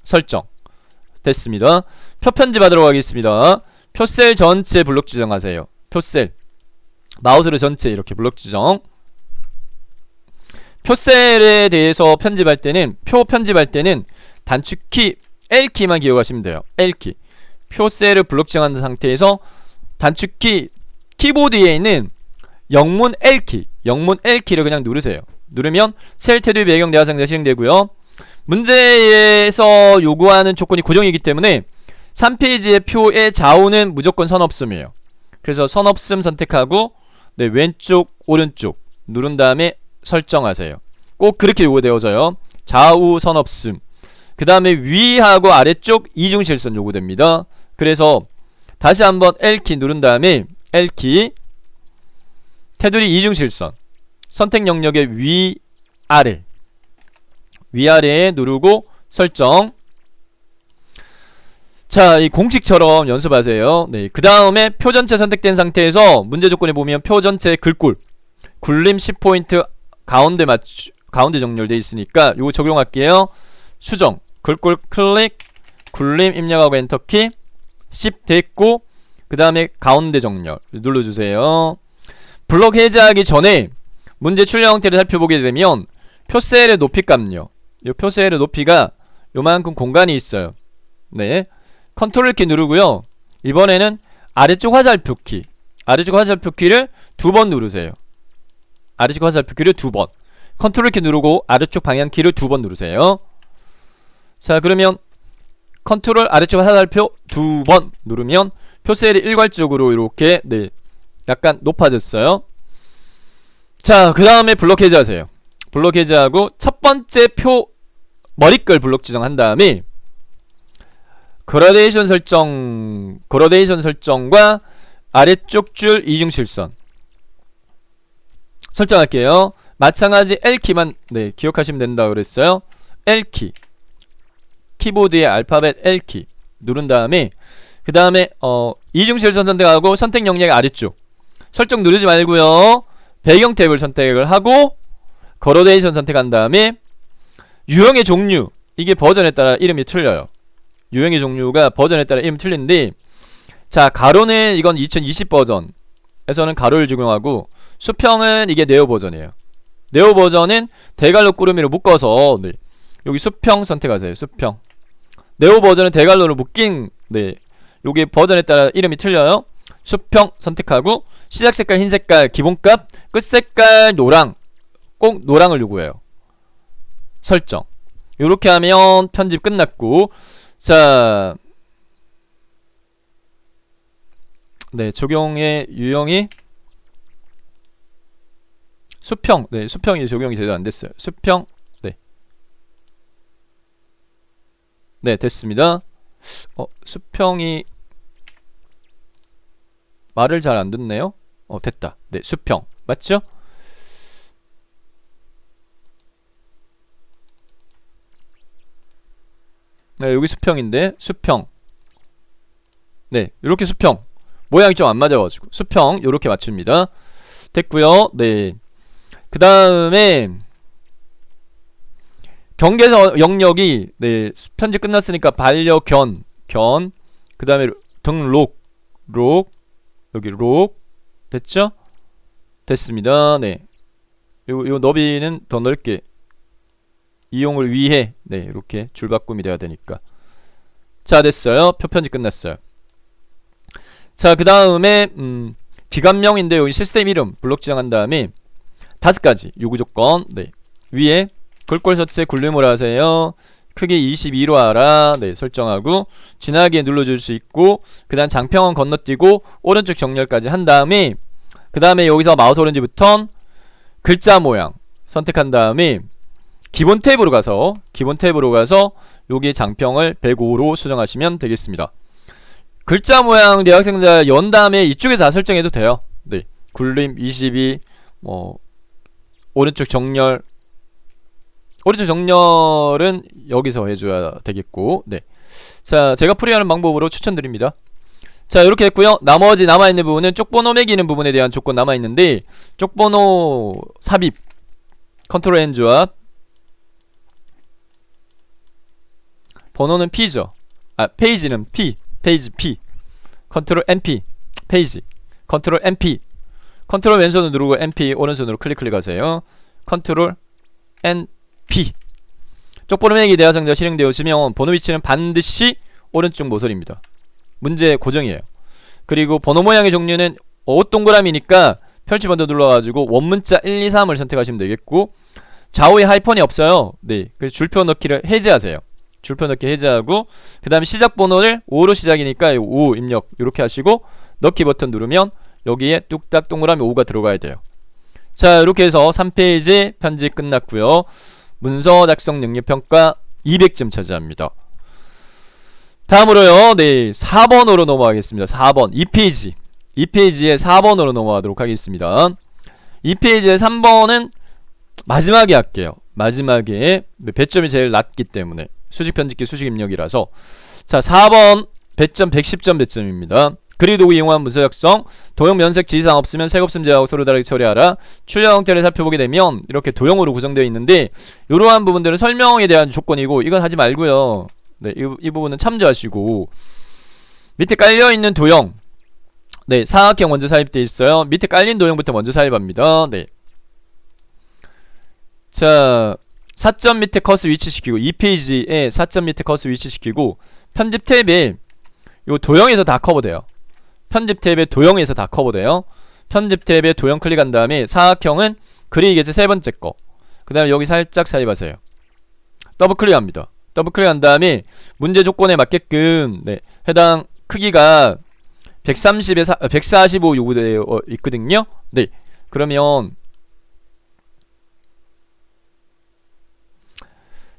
Speaker 1: 설정 됐습니다. 표 편집하도록 하겠습니다. 표셀 전체 블록 지정하세요. 표셀 마우스로 전체 이렇게 블록 지정 표셀에 대해서 편집할 때는 표 편집할 때는 단축키 L키만 기억하시면 돼요. L키. 표셀을 블록 지정한 상태에서 단축키 키보드에 있는 영문 L키, 영문 L키를 그냥 누르세요. 누르면 셀 테두리 배경 내화 상자 실행되고요. 문제에서 요구하는 조건이 고정이기 때문에 3페이지의 표의 좌우는 무조건 선없음이에요. 그래서 선없음 선택하고 네, 왼쪽 오른쪽 누른 다음에 설정하세요. 꼭 그렇게 요구되어져요. 좌우 선없음. 그 다음에 위하고 아래쪽 이중실선 요구됩니다. 그래서 다시 한번 L키 누른 다음에 L키 테두리 이중실선 선택 영역의 위아래 위아래에 누르고 설정. 자, 이 공식처럼 연습하세요. 네, 그 다음에 표 전체 선택된 상태에서 문제 조건에 보면 표 전체 글꼴 굴림 10포인트 가운데 정렬되어 있으니까 요거 적용할게요. 수정 글꼴 클릭 굴림 입력하고 엔터키 10 됐고 그 다음에 가운데 정렬 눌러주세요. 블록 해제하기 전에 문제 출력 형태를 살펴보게 되면 표셀의 높이값요. 이 표셀의 높이가 요만큼 공간이 있어요. 네, 컨트롤 키 누르고요. 이번에는 아래쪽 화살표 키, 아래쪽 화살표 키를 2번 누르세요. 아래쪽 화살표 키를 2번. 컨트롤 키 누르고 아래쪽 방향 키를 2번 누르세요. 자, 그러면 컨트롤 아래쪽 화살표 2번 누르면 표셀이 일괄적으로 이렇게 네, 약간 높아졌어요. 자, 그 다음에 블록 해제하세요. 블록 해제하고 첫 번째 표 머리글 블록 지정한 다음에 그라데이션 설정과 아래쪽 줄 이중실선 설정할게요. 마찬가지 L키만 네, 기억하시면 된다고 그랬어요. L키 키보드의 알파벳 L키 누른 다음에 그 다음에 이중실선 선택하고 선택 영역 아래쪽 설정 누르지 말고요. 배경 탭을 선택을 하고 그라데이션 선택한 다음에 유형의 종류 이게 버전에 따라 이름이 틀려요. 유형의 종류가 버전에 따라 이름이 틀린데 자, 가로는 이건 2020 버전에서는 가로를 적용하고 수평은 이게 네오 버전이에요. 네오 버전은 대갈로 꾸러미로 묶어서 네, 여기 수평 선택하세요. 수평. 네오 버전은 대갈로로 묶인 네, 요게 버전에 따라 이름이 틀려요. 수평 선택하고 시작 색깔 흰색깔 기본값 끝 색깔 노랑 꼭 노랑을 요구해요. 설정. 요렇게 하면 편집 끝났고 자, 네, 적용의 유형이 수평. 네, 수평이 적용이 제대로 안 됐어요. 수평. 네. 네, 됐습니다. 수평이 말을 잘 안 듣네요. 됐다. 네, 수평. 맞죠? 네, 여기 수평인데 수평. 네, 이렇게 수평. 모양이 좀 안 맞아가지고 수평 요렇게 맞춥니다. 됐고요. 네, 그 다음에 경계선 영역이 네, 편집 끝났으니까 반려견 그 다음에 등록 여기 록 됐죠? 됐습니다. 네, 요 너비는 더 넓게 이용을 위해 네, 이렇게 줄바꿈이 돼야 되니까. 자, 됐어요. 표 편집 끝났어요. 자, 그 다음에 기관명인데 여기 시스템 이름 블록 지정한 다음에 5가지 요구조건. 네, 위에 글꼴 서체 굴림을 하세요. 크기 22로 하라. 네, 설정하고 지나가기에 눌러줄 수 있고 그 다음 장평원 건너뛰고 오른쪽 정렬까지 한 다음에 그 다음에 여기서 마우스 오른쪽부터 글자 모양 선택한 다음에 기본 탭으로 가서 여기 장평을 105로 수정하시면 되겠습니다. 글자 모양 대학생자 연 다음에 이쪽에서 다 설정해도 돼요. 네, 굴림 22 오른쪽 정렬은 여기서 해줘야 되겠고. 네, 자, 제가 풀이하는 방법으로 추천드립니다. 자, 이렇게 했고요. 나머지 남아있는 부분은 쪽번호 매기는 부분에 대한 조건 남아있는데 쪽번호 삽입 컨트롤 N조와 번호는 P죠. 페이지는 P, 페이지 P, 컨트롤 NP, 페이지, 컨트롤 NP, 컨트롤 왼손으로 누르고 NP 오른손으로 클릭하세요. 컨트롤
Speaker 2: NP. 쪽보름액이 대하상자가 실행되어지면 번호 위치는 반드시 오른쪽 모서리입니다. 문제 고정이에요. 그리고 번호 모양의 종류는 동그라미니까 펼치 번호 눌러가지고 원문자 1, 2, 3을 선택하시면 되겠고, 좌우에 하이펀이 없어요. 네, 그래서 줄표 넣기를 해제하세요. 줄표 넣기 해제하고, 그 다음에 시작 번호를 5로 시작이니까 5 입력 이렇게 하시고 넣기 버튼 누르면 여기에 뚝딱 동그라미 5가 들어가야 돼요. 자, 이렇게 해서 3페이지 편집 끝났고요. 문서 작성 능력평가 200점 차지합니다. 다음으로요, 네, 4번으로 넘어가겠습니다. 4번 2페이지에 4번으로 넘어가도록 하겠습니다. 2페이지에 3번은 마지막에 할게요. 마지막에 배점이 제일 낮기 때문에 수직 편집기 수직 입력이라서. 자, 4번 배점 110점 배점입니다. 그리 도구 이용한 문서 작성. 도형 면색 지시사항 없으면 색 없음 제하고 서로 다르게 처리하라. 출력 형태를 살펴보게 되면 이렇게 도형으로 구성되어 있는데, 이러한 부분들은 설명에 대한 조건이고 이건 하지 말고요. 네, 이 부분은 참조하시고, 밑에 깔려있는 도형, 네, 사각형 먼저 삽입되어 있어요. 밑에 깔린 도형부터 먼저 삽입합니다. 네. 자, 4점 밑에 커서 위치시키고, 2페이지에 4점 밑에 커서 위치시키고, 편집 탭에 요 도형에서 다 커버돼요. 편집 탭에 도형에서 다 커버돼요. 편집 탭에 도형 클릭한 다음에 사각형은 그리기겠지, 세 번째 거. 그 다음에 여기 살짝 삽입하세요. 더블 클릭합니다. 더블 클릭한 다음에 문제 조건에 맞게끔, 네, 해당 크기가 130에 145 요구되어 있거든요. 네, 그러면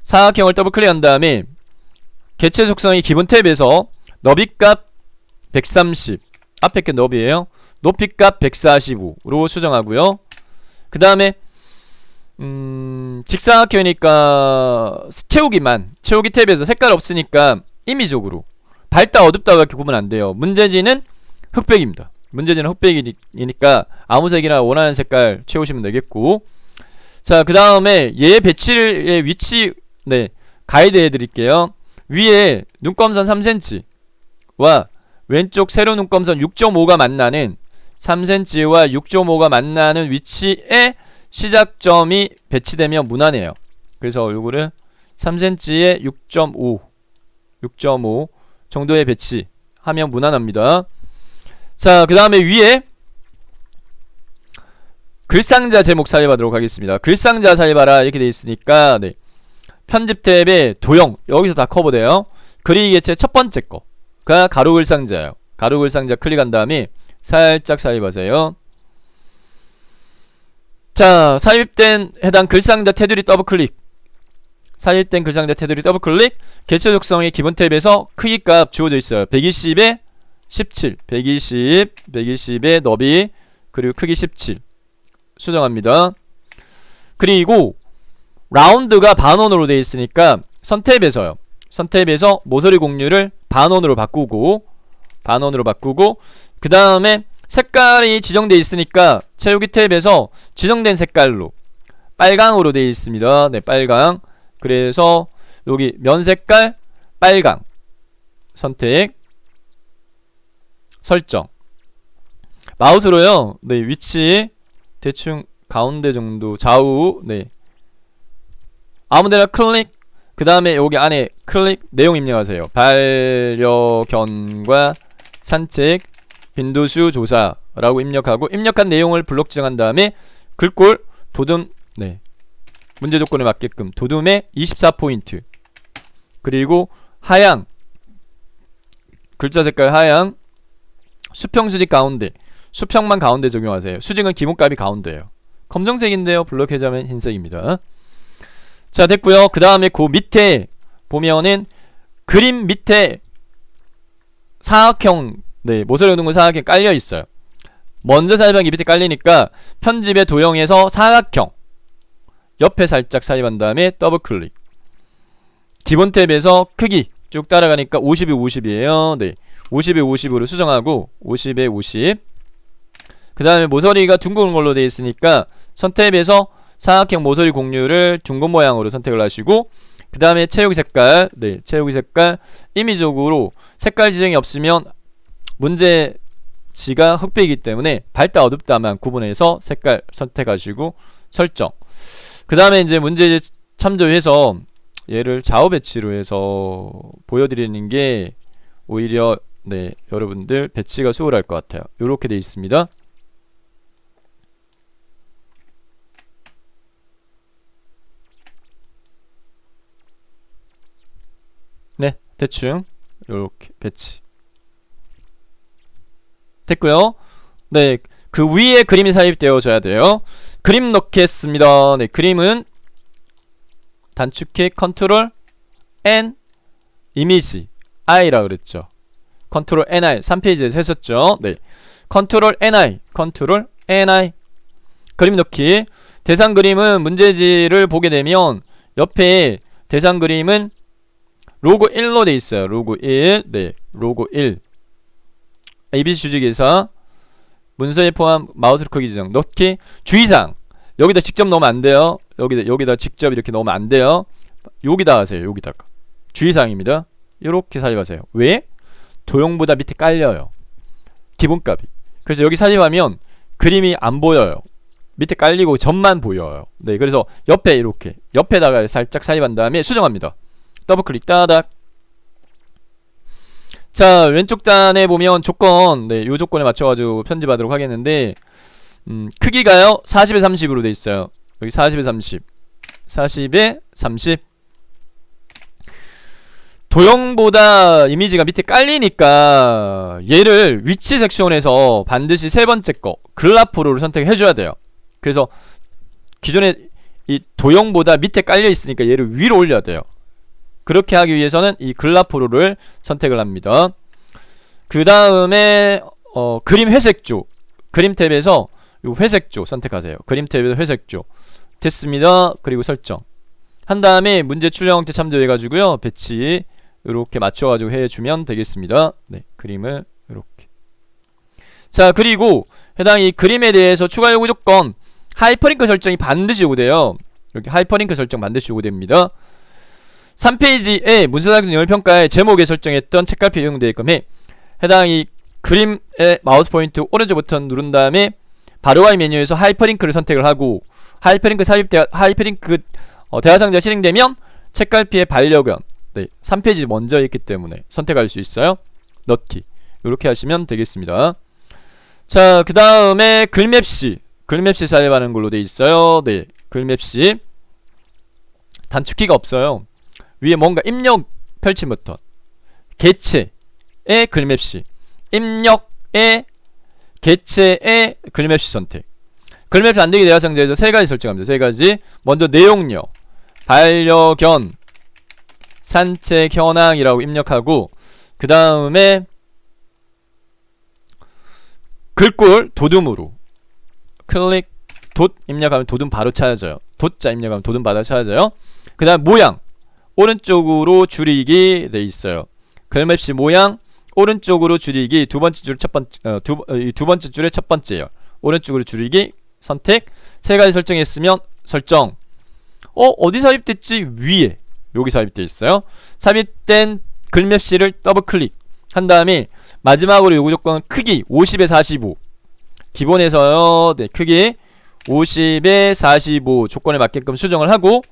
Speaker 2: 사각형을 더블 클릭한 다음에 개체 속성이 기본 탭에서 너비값 130, 앞에 게 너비에요. 높이값 145로 수정하고요. 그 다음에 직사각형이니까 채우기 탭에서 색깔 없으니까 임의적으로 밝다 어둡다 그렇게 구분 안 돼요. 문제지는 흑백입니다. 문제지는 흑백이니까 아무 색이나 원하는 색깔 채우시면 되겠고, 자, 그 다음에 얘 배치의 위치, 네, 가이드 해드릴게요. 위에 눈검선 3cm와 왼쪽 세로 눈검선 6.5가 만나는 3cm와 6.5가 만나는 위치에 시작점이 배치되면 무난해요. 그래서 요거를 3cm에 6.5 정도의 배치하면 무난합니다. 자, 그 다음에 위에 글상자 제목 삽입하도록 하겠습니다. 글상자 삽입하라 이렇게 돼 있으니까, 네, 편집 탭에 도형 여기서 다 커버돼요. 그리기 개체 첫 번째 거가 가로 글상자예요. 가로 글상자 클릭한 다음에 살짝 삽입하세요. 자, 삽입된 해당 글상자 테두리 더블 클릭. 삽입된 글상자 테두리 더블 클릭. 개체 속성이 기본 탭에서 크기 값 주어져 있어요. 120에 17, 120에 너비, 그리고 크기 17 수정합니다. 그리고 라운드가 반원으로 되어 있으니까 선탭에서요. 선탭에서 모서리 공유를 반원으로 바꾸고, 그 다음에 색깔이 지정되어 있으니까 채우기 탭에서 지정된 색깔로 빨강으로 되어 있습니다. 네, 빨강. 그래서 여기 면 색깔 빨강 선택, 설정. 마우스로요, 네, 위치 대충 가운데 정도, 좌우, 네, 아무데나 클릭. 그 다음에 여기 안에 클릭, 내용 입력하세요. 반려견과 산책, 빈도수 조사라고 입력하고, 입력한 내용을 블록 지정한 다음에 글꼴 도둠, 네, 문제 조건에 맞게끔 도둠에 24포인트, 그리고 하양, 글자 색깔 하양, 수평 수직 가운데, 수평만 가운데 적용하세요. 수직은 기본값이 가운데예요. 검정색인데요, 블록 해제하면 흰색입니다. 자, 됐고요. 그 다음에 그 밑에 보면은 그림 밑에 사각형, 네, 모서리 동글 사각형 깔려 있어요. 먼저 삽입한 게 밑에 깔리니까 편집의 도형에서 사각형 옆에 살짝 삽입한 다음에 더블 클릭. 기본 탭에서 크기 쭉 따라가니까 50에 50이에요. 네, 50에 50으로 수정하고 50에 50. 그 다음에 모서리가 둥근 걸로 되어 있으니까 선탭에서 사각형 모서리 공유를 둥근 모양으로 선택을 하시고, 그 다음에 채우기 색깔, 네, 채우기 색깔 임의적으로 색깔 지정이 없으면 문제지가 흑백이기 때문에 밝다 어둡다만 구분해서 색깔 선택하시고 설정.
Speaker 1: 그 다음에 이제 문제 참조해서 얘를 좌우 배치로 해서 보여드리는 게 오히려 네 여러분들 배치가 수월할 것 같아요. 요렇게 돼 있습니다. 네, 대충 요렇게 배치 됐고요. 네, 그 위에 그림이 삽입되어져야 돼요. 그림 넣겠습니다. 네, 그림은 단축키 컨트롤 N 이미지 I라 그랬죠. 컨트롤 NI 3페이지에서 했었죠. 네, 컨트롤 NI 그림 넣기. 대상 그림은 문제지를 보게 되면 옆에 대상 그림은 로고 1로 돼 있어요. 로고 1. 네, 로고 1. ABC 주식회사 문서에 포함 마우스 크기 지정 넣기. 주의사항 여기다 직접 넣으면 안 돼요. 여기다 직접 이렇게 넣으면 안 돼요. 여기다 하세요. 여기다가 주의사항입니다. 이렇게 삽입하세요. 왜? 도형보다 밑에 깔려요. 기본값이. 그래서 여기 삽입하면 그림이 안 보여요. 밑에 깔리고 점만 보여요. 네, 그래서 옆에 이렇게 옆에다가 살짝 삽입한 다음에 수정합니다. 더블클릭 따닥. 자, 왼쪽 단에 보면 조건, 네, 요 조건에 맞춰가지고 편집하도록 하겠는데, 크기가요 40에 30으로 돼 있어요. 여기 40에 30, 40에 30. 도형보다 이미지가 밑에 깔리니까 얘를 위치 섹션에서 반드시 세 번째 거 글라프로를 선택해줘야 돼요. 그래서 기존에 이 도형보다 밑에 깔려 있으니까 얘를 위로 올려야 돼요. 그렇게 하기 위해서는 이 글라프로를 선택을 합니다. 그 다음에 그림 회색조, 그림 탭에서 요 회색조 선택하세요. 그림 탭에서 회색조 됐습니다. 그리고 설정 한 다음에 문제 출력 형태 참조해가지고요 배치 이렇게 맞춰가지고 해주면 되겠습니다. 네, 그림을 이렇게. 자, 그리고 해당 이 그림에 대해서 추가 요구 조건 하이퍼링크 설정이 반드시 요구돼요. 여기 하이퍼링크 설정 반드시 요구됩니다. 3페이지에 문서작성 영역평가의 제목에 설정했던 책갈피 이용되어 있고 해당 이 그림의 마우스 포인트 오른쪽 버튼 누른 다음에 바로와이 메뉴에서 하이퍼링크를 선택을 하고 하이퍼링크 대화상자가 실행되면 책갈피의 반려견 네, 3페이지 먼저 있기 때문에 선택할 수 있어요. 넣기 이렇게 하시면 되겠습니다. 자, 그 다음에 글맵시 삽입하는 걸로 돼 있어요. 네, 글맵시 단축키가 없어요. 위에 뭔가 입력 펼침 버튼 개체의 글맵시 입력의 개체의 글맵시 선택. 글맵시 안되기 대화상자에서 세 가지 설정합니다. 세 가지. 먼저 내용료 반려견 산책 현황이라고 입력하고 그 다음에 글꼴 도둠으로 클릭 돛 입력하면 도둠 바로 찾아져요. 돛자 입력하면 도둠 바로 찾아져요. 그 다음 모양 오른쪽으로 줄이기 돼 있어요. 글맵시 모양 오른쪽으로 줄이기 두 번째 줄 두 번째 줄의 첫 번째요. 오른쪽으로 줄이기 선택. 세 가지 설정했으면 설정. 어디 삽입됐지? 위에 여기 삽입되어 있어요. 삽입된 글맵시를 더블 클릭 한 다음에 마지막으로 요구 조건 크기 50에 45 기본에서요. 네, 크기 50에 45 조건에 맞게끔 수정을 하고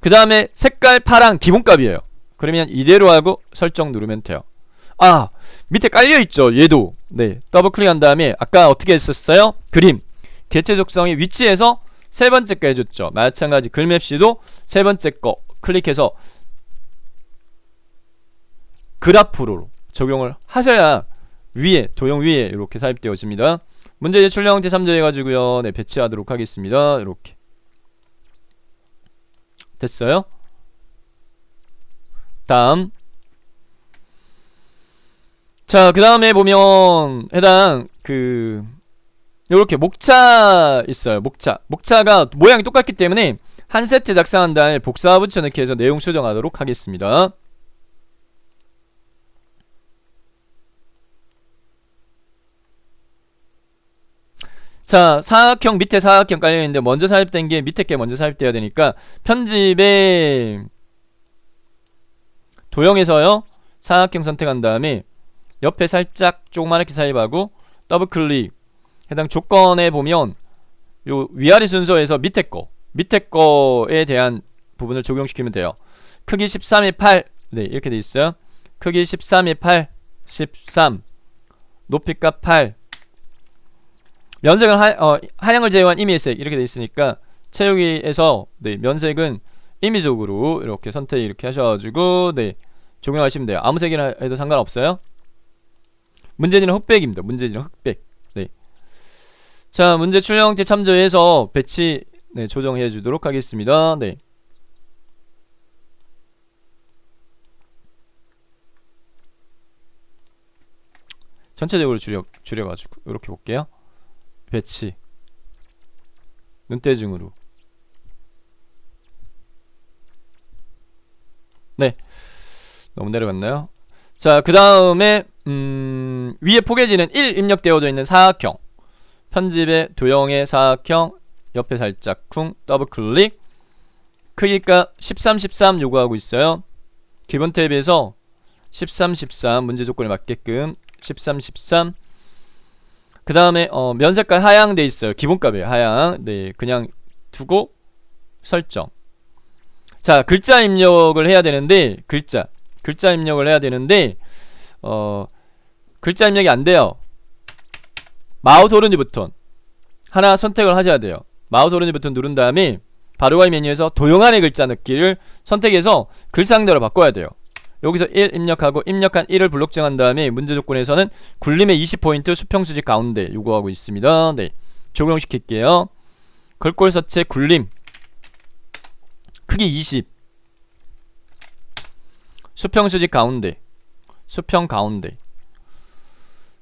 Speaker 1: 그 다음에 색깔 파랑 기본값이에요. 그러면 이대로 하고 설정 누르면 돼요. 아, 밑에 깔려있죠 얘도. 네, 더블 클릭한 다음에 아까 어떻게 했었어요? 그림 개체 적성의 위치에서 세 번째 거 해줬죠. 마찬가지 글맵시도 세 번째 거 클릭해서 그래프로 적용을 하셔야 위에 도형 위에 이렇게 삽입되어집니다. 문제 출력 형태 참조해가지고요 네, 배치하도록 하겠습니다. 이렇게 됐어요. 다음 자, 그 다음에 보면 해당 요렇게 목차 있어요. 목차가 모양이 똑같기 때문에 한 세트 작성한 다음에 복사 붙여넣기 해서 내용 수정하도록 하겠습니다. 자, 사각형 밑에 사각형 깔려있는데 먼저 삽입된 게 밑에 게 먼저 삽입돼야 되니까 편집에 도형에서요 사각형 선택한 다음에 옆에 살짝 조그맣게 삽입하고 더블클릭 해당 조건에 보면 요 위아래 순서에서 밑에 거 밑에 거에 대한 부분을 적용시키면 돼요. 크기 13의 8 네 이렇게 돼 있어요. 크기 13의 8 13 높이값 8 면색은 하향을 제외한 임의색 이렇게 돼 있으니까 채우기에서 네 면색은 임의적으로 이렇게 선택 이렇게 하셔가지고 네 적용하시면 돼요. 아무 색이나 해도 상관없어요. 문제지는 흑백입니다. 문제지는 흑백. 네. 자, 문제 출력 형태 참조해서 배치 네, 조정해 주도록 하겠습니다. 네. 전체적으로 줄여가지고 이렇게 볼게요. 배치 눈대중으로 네 너무 내려갔나요? 자, 그 다음에 위에 포개지는 1 입력되어져 있는 사각형 편집의 도형의 사각형 옆에 살짝 쿵 더블클릭 크기가 13, 13 요구하고 있어요. 기본 탭에서 13, 13 문제 조건에 맞게끔 13, 13 그 다음에 면색깔 하향 돼 있어요. 기본값이에요. 하향 네 그냥 두고 설정. 자, 글자 입력을 해야 되는데 글자 입력을 해야 되는데 글자 입력이 안 돼요. 마우스 오른쪽 버튼 하나 선택을 하셔야 돼요. 마우스 오른쪽 버튼 누른 다음에 바로가기 메뉴에서 도형 안의 글자 넣기를 선택해서 글상대로 바꿔야 돼요. 여기서 1 입력하고 입력한 1을 블록 정한 다음에 문제 조건에서는 굴림의 20포인트 수평 수직 가운데 요구하고 있습니다. 네, 적용시킬게요. 글꼴 서체 굴림 크기 20 수평 수직 가운데 수평 가운데.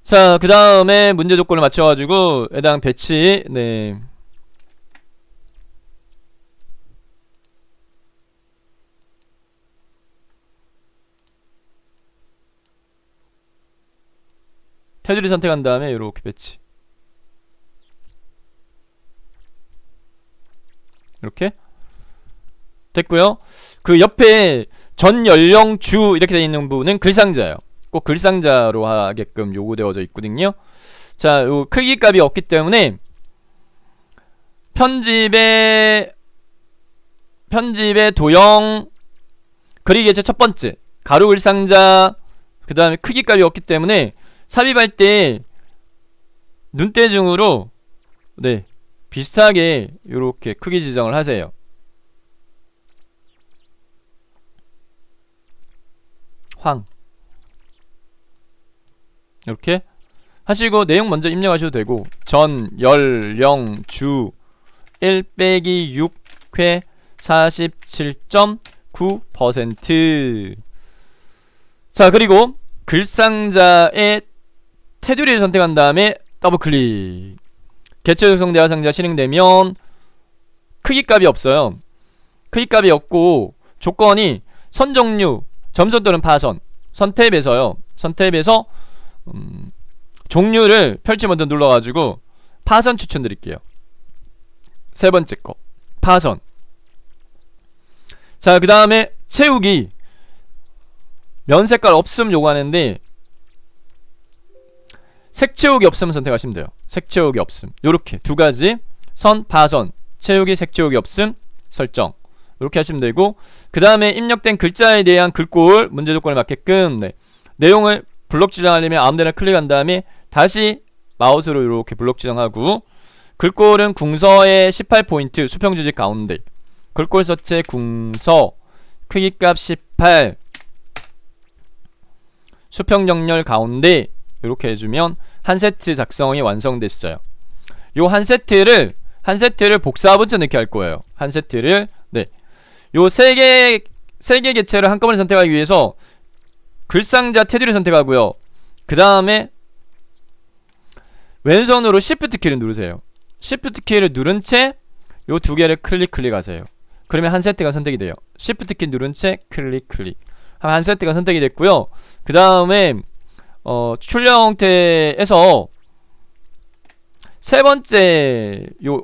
Speaker 1: 자, 그 다음에 문제 조건을 맞춰가지고 해당 배치 네 테두리 선택한 다음에 이렇게 배치 이렇게 됐고요. 그 옆에 전 연령 주 이렇게 되어 있는 부분은 글상자예요. 꼭 글상자로 하게끔 요구되어져 있거든요. 자, 요 크기 값이 없기 때문에 편집의 도형 그리기 제 첫 번째 가로 글상자 그 다음에 크기 값이 없기 때문에 삽입할 때 눈대중으로 네 비슷하게 요렇게 크기 지정을 하세요. 이렇게 하시고 내용 먼저 입력하셔도 되고 전 연령 주 1 빼기 6회 47.9%. 자, 그리고 글상자의 테두리를 선택한 다음에 더블클릭. 개체 작성 대화 상자 실행되면 크기 값이 없어요. 크기 값이 없고 조건이 선 종류 점선 또는 파선 선탭에서요. 선탭에서 종류를 펼치 먼저 눌러가지고 파선 추천드릴게요. 세 번째 거 파선. 자, 그 다음에 채우기 면 색깔 없음 요구하는데 색 채우기 없음 선택하시면 돼요. 색 채우기 없음 요렇게 두 가지 선 파선 채우기 색 채우기 없음 설정 이렇게 하시면 되고 그 다음에 입력된 글자에 대한 글꼴 문제 조건에 맞게끔 네. 내용을 블록 지정하려면 아무데나 클릭한 다음에 다시 마우스로 이렇게 블록 지정하고 글꼴은 궁서의 18포인트 수평 주직 가운데 글꼴 서체 궁서 크기값 18 수평 정렬 가운데 이렇게 해주면 한 세트 작성이 완성됐어요. 요 한 세트를 복사 붙여 넣기 할 거예요. 한 세트를 네. 요 세 개 개체를 한꺼번에 선택하기 위해서 글상자 테두리 선택하고요. 그 다음에 왼손으로 Shift 키를 누르세요. Shift 키를 누른 채 요 두 개를 클릭하세요. 그러면 한 세트가 선택이 돼요. Shift 키 누른 채 클릭. 한 세트가 선택이 됐고요. 그 다음에 출력 형태에서 세 번째 요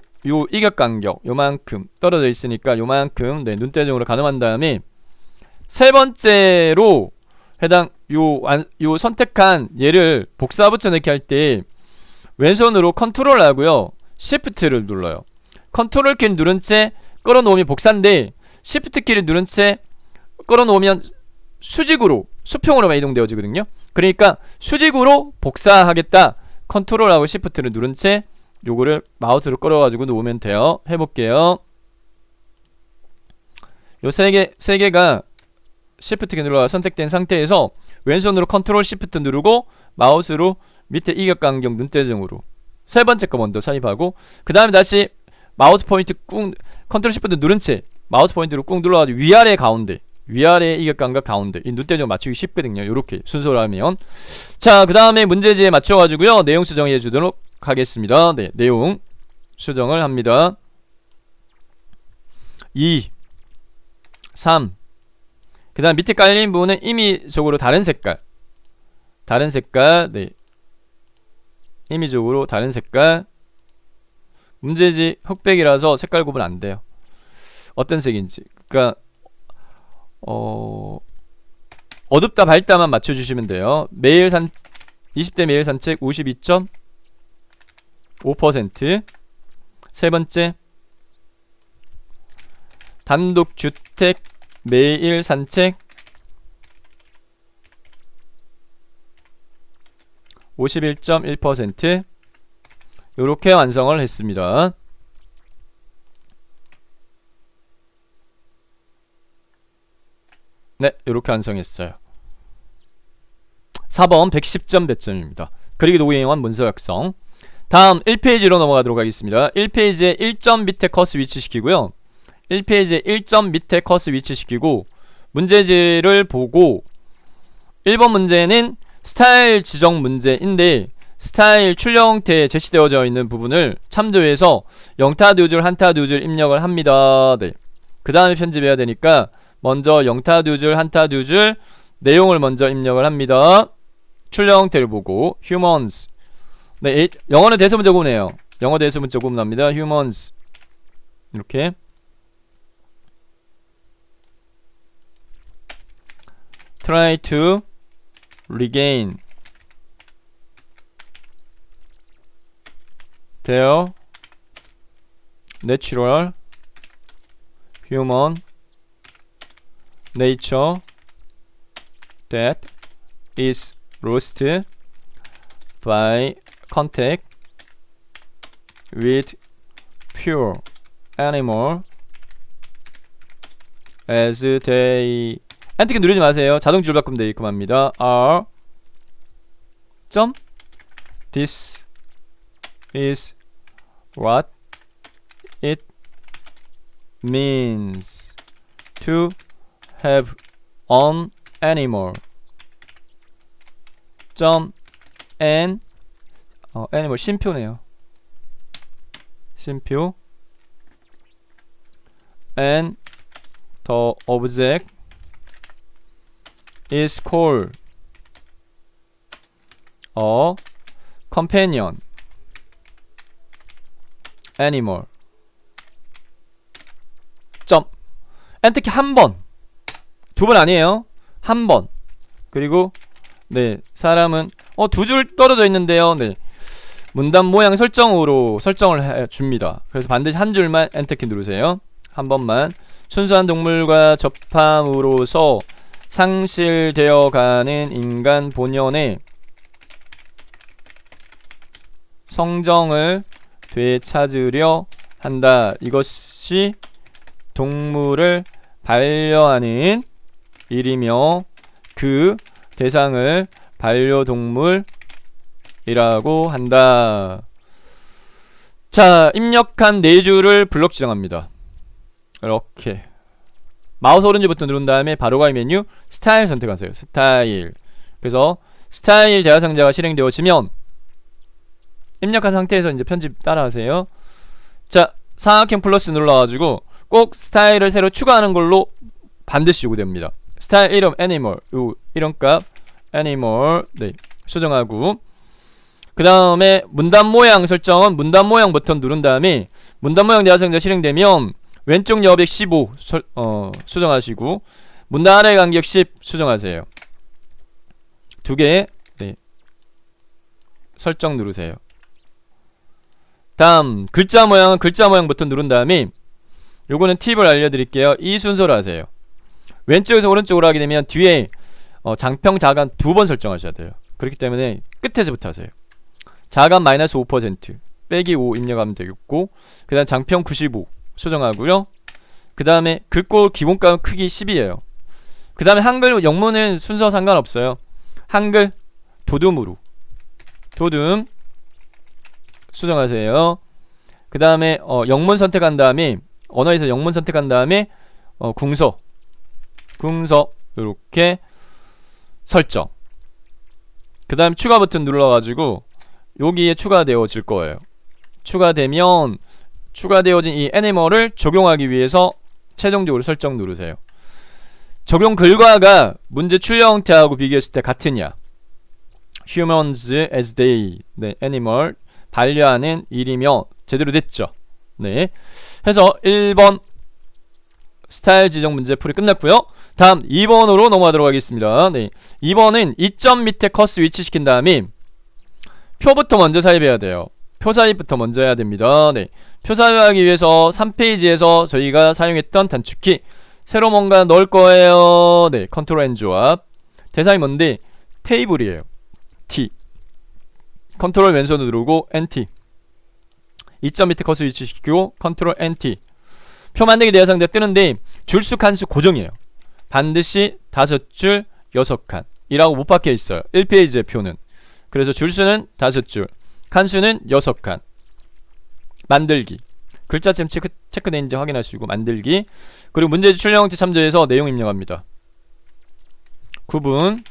Speaker 1: 이격 간격 요만큼 떨어져 있으니까 요만큼 네, 눈대중으로 가늠한 다음에 세 번째로 해당 요 선택한 얘를 복사 붙여넣기 할 때 왼손으로 컨트롤 하고요. 시프트를 눌러요. 컨트롤 키를 누른 채
Speaker 2: 끌어놓으면 복사인데 Shift 키를 누른 채 끌어놓으면 수직으로 수평으로만 이동되어지거든요. 그러니까 수직으로 복사하겠다. 컨트롤하고 Shift를 누른 채 요거를 마우스로 끌어가지고 놓으면 돼요. 해볼게요. 요 세 개가 Shift 키 눌러 선택된 상태에서 왼손으로 컨트롤 Shift 누르고 마우스로 밑에 이격간격 눈대중으로 세 번째 거 먼저 삽입하고 그 다음에 다시 마우스 포인트 꾹 컨트롤 Shift 누른 채 마우스 포인트로 꾹 눌러가지고 위아래 가운데 위아래 이격간격 가운데 이 눈대중 맞추기 쉽거든요. 요렇게 순서로 하면 자 그 다음에 문제지에 맞춰가지고요 내용 수정해 주도록 하겠습니다. 네, 내용 수정을 합니다. 2 3 그 다음 밑에 깔린 부분은 임의적으로 다른 색깔 네 임의적으로 다른 색깔 문제지 흑백이라서 색깔 구분 안돼요. 어떤 색인지 그니까 어둡다 밝다만 맞춰주시면 돼요. 20대 매일 산책 52.5%. 세 번째 단독주택 매일 산책 51.1%. 요렇게 완성을 했습니다. 네, 요렇게 완성했어요. 4번 110점 배점입니다. 그리기 도구 이용한 문서 작성. 다음 1페이지로 넘어가도록 하겠습니다. 1페이지에 1점 밑에 커서 위치시키고요. 1페이지에 1점 밑에 커서 위치시키고 문제지를 보고 1번 문제는 스타일 지정 문제인데 스타일 출력 형태에 제시되어져 있는 부분을 참조해서 영타 두 줄, 한타 두 줄 입력을 합니다. 네. 그 다음에 편집해야 되니까 먼저 영타 두 줄, 한타 두 줄 내용을 먼저 입력을 합니다. 출력 형태를 보고 humans. 네, 영어는 대소문자 구문이에요. 영어 대소문자 구문합니다. humans. 이렇게 try to regain their natural human nature that is lost by contact with pure animal as they 엔터키 누르지 마세요. 자동 줄바꿈 되게끔 합니다. are this is what it means to have an animal. and animal 쉼표네요. 쉼표 and the object is called a companion animal. 엔터키 한 번, 두 번 아니에요. 한 번. 그리고 네 사람은 두 줄 떨어져 있는데요. 네 문단 모양 설정으로 설정을 해줍니다. 그래서 반드시 한 줄만 엔터키 누르세요. 한 번만. 순수한 동물과 접함으로써 상실되어가는 인간 본연의 성정을 되찾으려 한다. 이것이 동물을 반려하는 일이며 그 대상을 반려동물이라고 한다. 자, 입력한 네 줄을 블록 지정합니다. 이렇게 마우스 오른쪽 버튼 누른 다음에 바로 가기 메뉴 스타일 선택하세요. 스타일. 그래서 스타일 대화상자가 실행되어지면 입력한 상태에서 이제 편집 따라하세요. 자, 삼각형 플러스 눌러가지고 꼭 스타일을 새로 추가하는 걸로 반드시 요구됩니다. 스타일 이름 애니멀, 요 이름값 애니멀 네 수정하고 그 다음에 문단 모양 설정은 문단 모양 버튼 누른 다음에 문단 모양 대화상자 실행되면 왼쪽 여백 15 수정하시고 문단 아래 간격 10 수정하세요. 두 개 네 설정 누르세요. 다음 글자 모양은 글자 모양 버튼 누른 다음에
Speaker 1: 요거는 팁을 알려드릴게요. 이 순서로 하세요. 왼쪽에서 오른쪽으로 하게 되면 뒤에 장평 자간 2번 설정하셔야 돼요. 그렇기 때문에 끝에서부터 하세요. 자간 마이너스 5% 빼기 5 입력하면 되겠고, 그 다음 장평 95 수정하고요. 그 다음에 글꼴 기본값은 크기 10이에요. 그 다음에 한글 영문은 순서 상관없어요. 한글 도둠으로 도둠 수정하세요. 그 다음에 영문 선택한 다음에 언어에서 영문 선택한 다음에 궁서 요렇게 설정. 그 다음 추가 버튼 눌러가지고 여기에 추가되어질 거예요. 추가되면 추가되어진 이 애니멀을 적용하기 위해서 최종적으로 설정 누르세요. 적용 결과가 문제 출력 형태하고 비교했을 때 같으냐, humans as they, 네, animal 반려하는 일이며 제대로 됐죠. 네, 해서 1번 스타일 지정 문제 풀이 끝났고요. 다음 2번으로 넘어가도록 하겠습니다. 네, 2번은 이점 밑에 커스 위치시킨 다음에 표부터 먼저 삽입해야 돼요. 표 삽입부터 먼저 해야 됩니다. 네, 표 삽입하기 위해서 3페이지에서 저희가 사용했던 단축키 새로 뭔가 넣을 거예요. 네, 컨트롤 N 조합. 대상이 뭔데? 테이블이에요. T. 컨트롤 왼손 누르고 NT. 2점 밑에 커서 위치시키고 컨트롤 NT. 표 만들기 대상자 뜨는데 줄수 칸수 고정이에요. 반드시 5줄 6칸 이라고 못 박혀 있어요. 1페이지의 표는. 그래서 줄수는 5줄, 칸수는 6칸. 만들기. 글자점 체크되는지 확인하시고 만들기. 그리고 문제지 출력 형태 참조해서 내용 입력합니다. 9분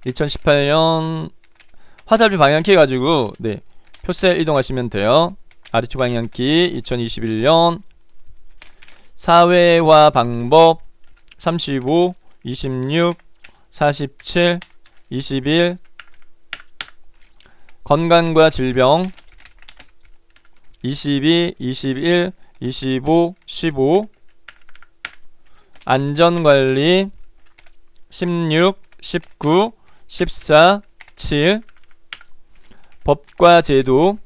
Speaker 1: 2018년 화살표 방향키 가지고 네, 표셀 이동하시면 돼요. 아래쪽 방향키 2021년 사회화 방법 35 26 47 21 건강과 질병 22 21 25 15 안전관리 16 19 14 7 법과 제도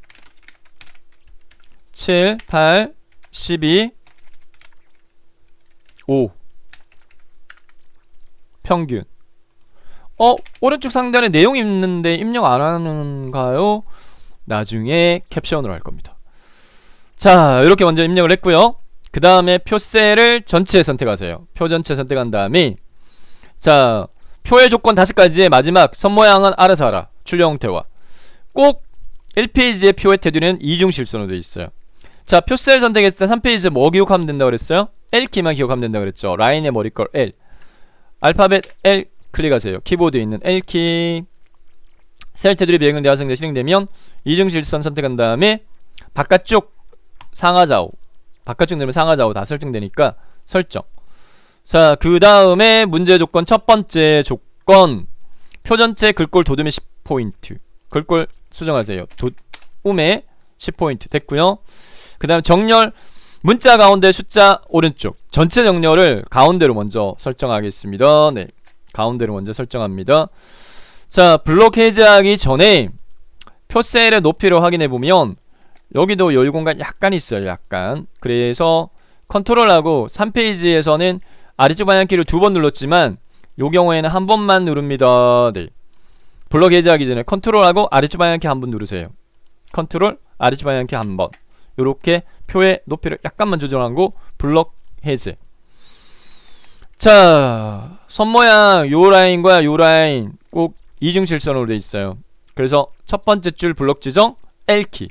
Speaker 1: 7 8 12 5 평균. 오른쪽 상단에 내용 있는데 입력 안 하는가요? 나중에 캡션으로 할 겁니다. 자, 이렇게 먼저 입력을 했고요. 그 다음에 표셀을 전체 선택하세요. 표 전체 선택한 다음에 자, 표의 조건 5가지의 마지막 선모양은 알아서 하라. 출력 형태와 꼭 1페이지의 표의 테두리는 이중실선으로 되어 있어요. 자, 표셀 선택했을 때 3페이지에 뭐 기억하면 된다고 그랬어요? L키만 기억하면 된다고 그랬죠. 라인의 머리걸 L. 알파벳 L 클릭하세요. 키보드에 있는 L키. 셀 테두리 배경 대화성자 실행되면 이중실선 선택한 다음에 바깥쪽 상하좌우. 바깥쪽 누르면 상하좌우 다 설정되니까 설정. 자, 그 다음에 문제 조건 첫 번째 조건 표 전체 글꼴 도둠에 10포인트. 글꼴 수정하세요. 도움에 10포인트 됐고요. 그 다음 정렬 문자 가운데 숫자 오른쪽 전체 정렬을 가운데로 먼저 설정하겠습니다. 네, 가운데로 먼저 설정합니다. 자, 블록 해제하기 전에 표셀의 높이를 확인해보면 여기도 여유 공간 약간 있어요. 약간. 그래서 컨트롤하고 3페이지에서는 아래쪽 방향키를 2번 눌렀지만 요 경우에는 한 번만 누릅니다. 네, 블록 해제하기 전에 컨트롤하고 아래쪽 방향키 한 번 누르세요. 컨트롤 아래쪽 방향키 한 번. 요렇게 표의 높이를 약간만 조정하고 블록 해제. 자, 선모양 요 라인과 요 라인 꼭 이중실선으로 되어 있어요. 그래서 첫 번째 줄 블록 지정 L키.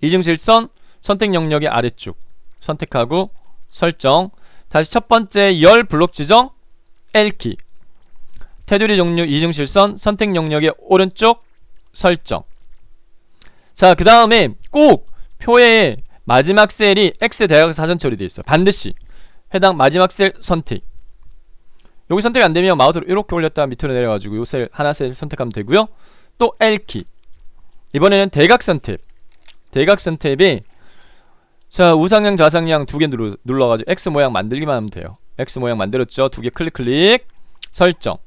Speaker 1: 이중실선 선택 영역의 아래쪽 선택하고 설정. 다시 첫 번째 열 블록 지정 L키. 테두리 종류 이중실선 선택 영역의 오른쪽 설정. 자, 그 다음에 꼭 표의 마지막 셀이 X 대각 사전 처리되어 있어요. 반드시 해당 마지막 셀 선택. 여기 선택 안되면 마우스로 이렇게 올렸다가 밑으로 내려가지고 요 셀 하나 셀 선택하면 되고요. 또 L키. 이번에는 대각 선택. 대각 선택에 자, 우상향 좌상향 2개 눌러가지고 X 모양 만들기만 하면 돼요. X 모양 만들었죠. 2개 클릭 설정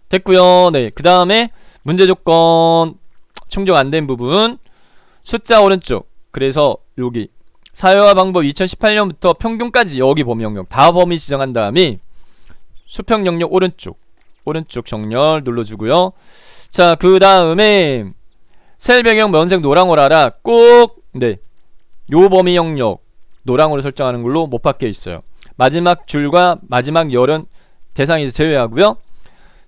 Speaker 1: 됐고요. 네, 그 다음에 문제 조건 충족 안된 부분 숫자 오른쪽. 그래서 여기
Speaker 2: 사유화 방법 2018년부터 평균까지 여기 범위 영역 다 범위 지정한 다음에 수평 영역 오른쪽 정렬 눌러주고요. 자, 그 다음에 셀 배경 면색 노랑으로 하라. 꼭 요 범위 영역 노랑으로 설정하는 걸로 못 바뀌어 있어요. 마지막 줄과 마지막 열은 대상에서 제외하고요.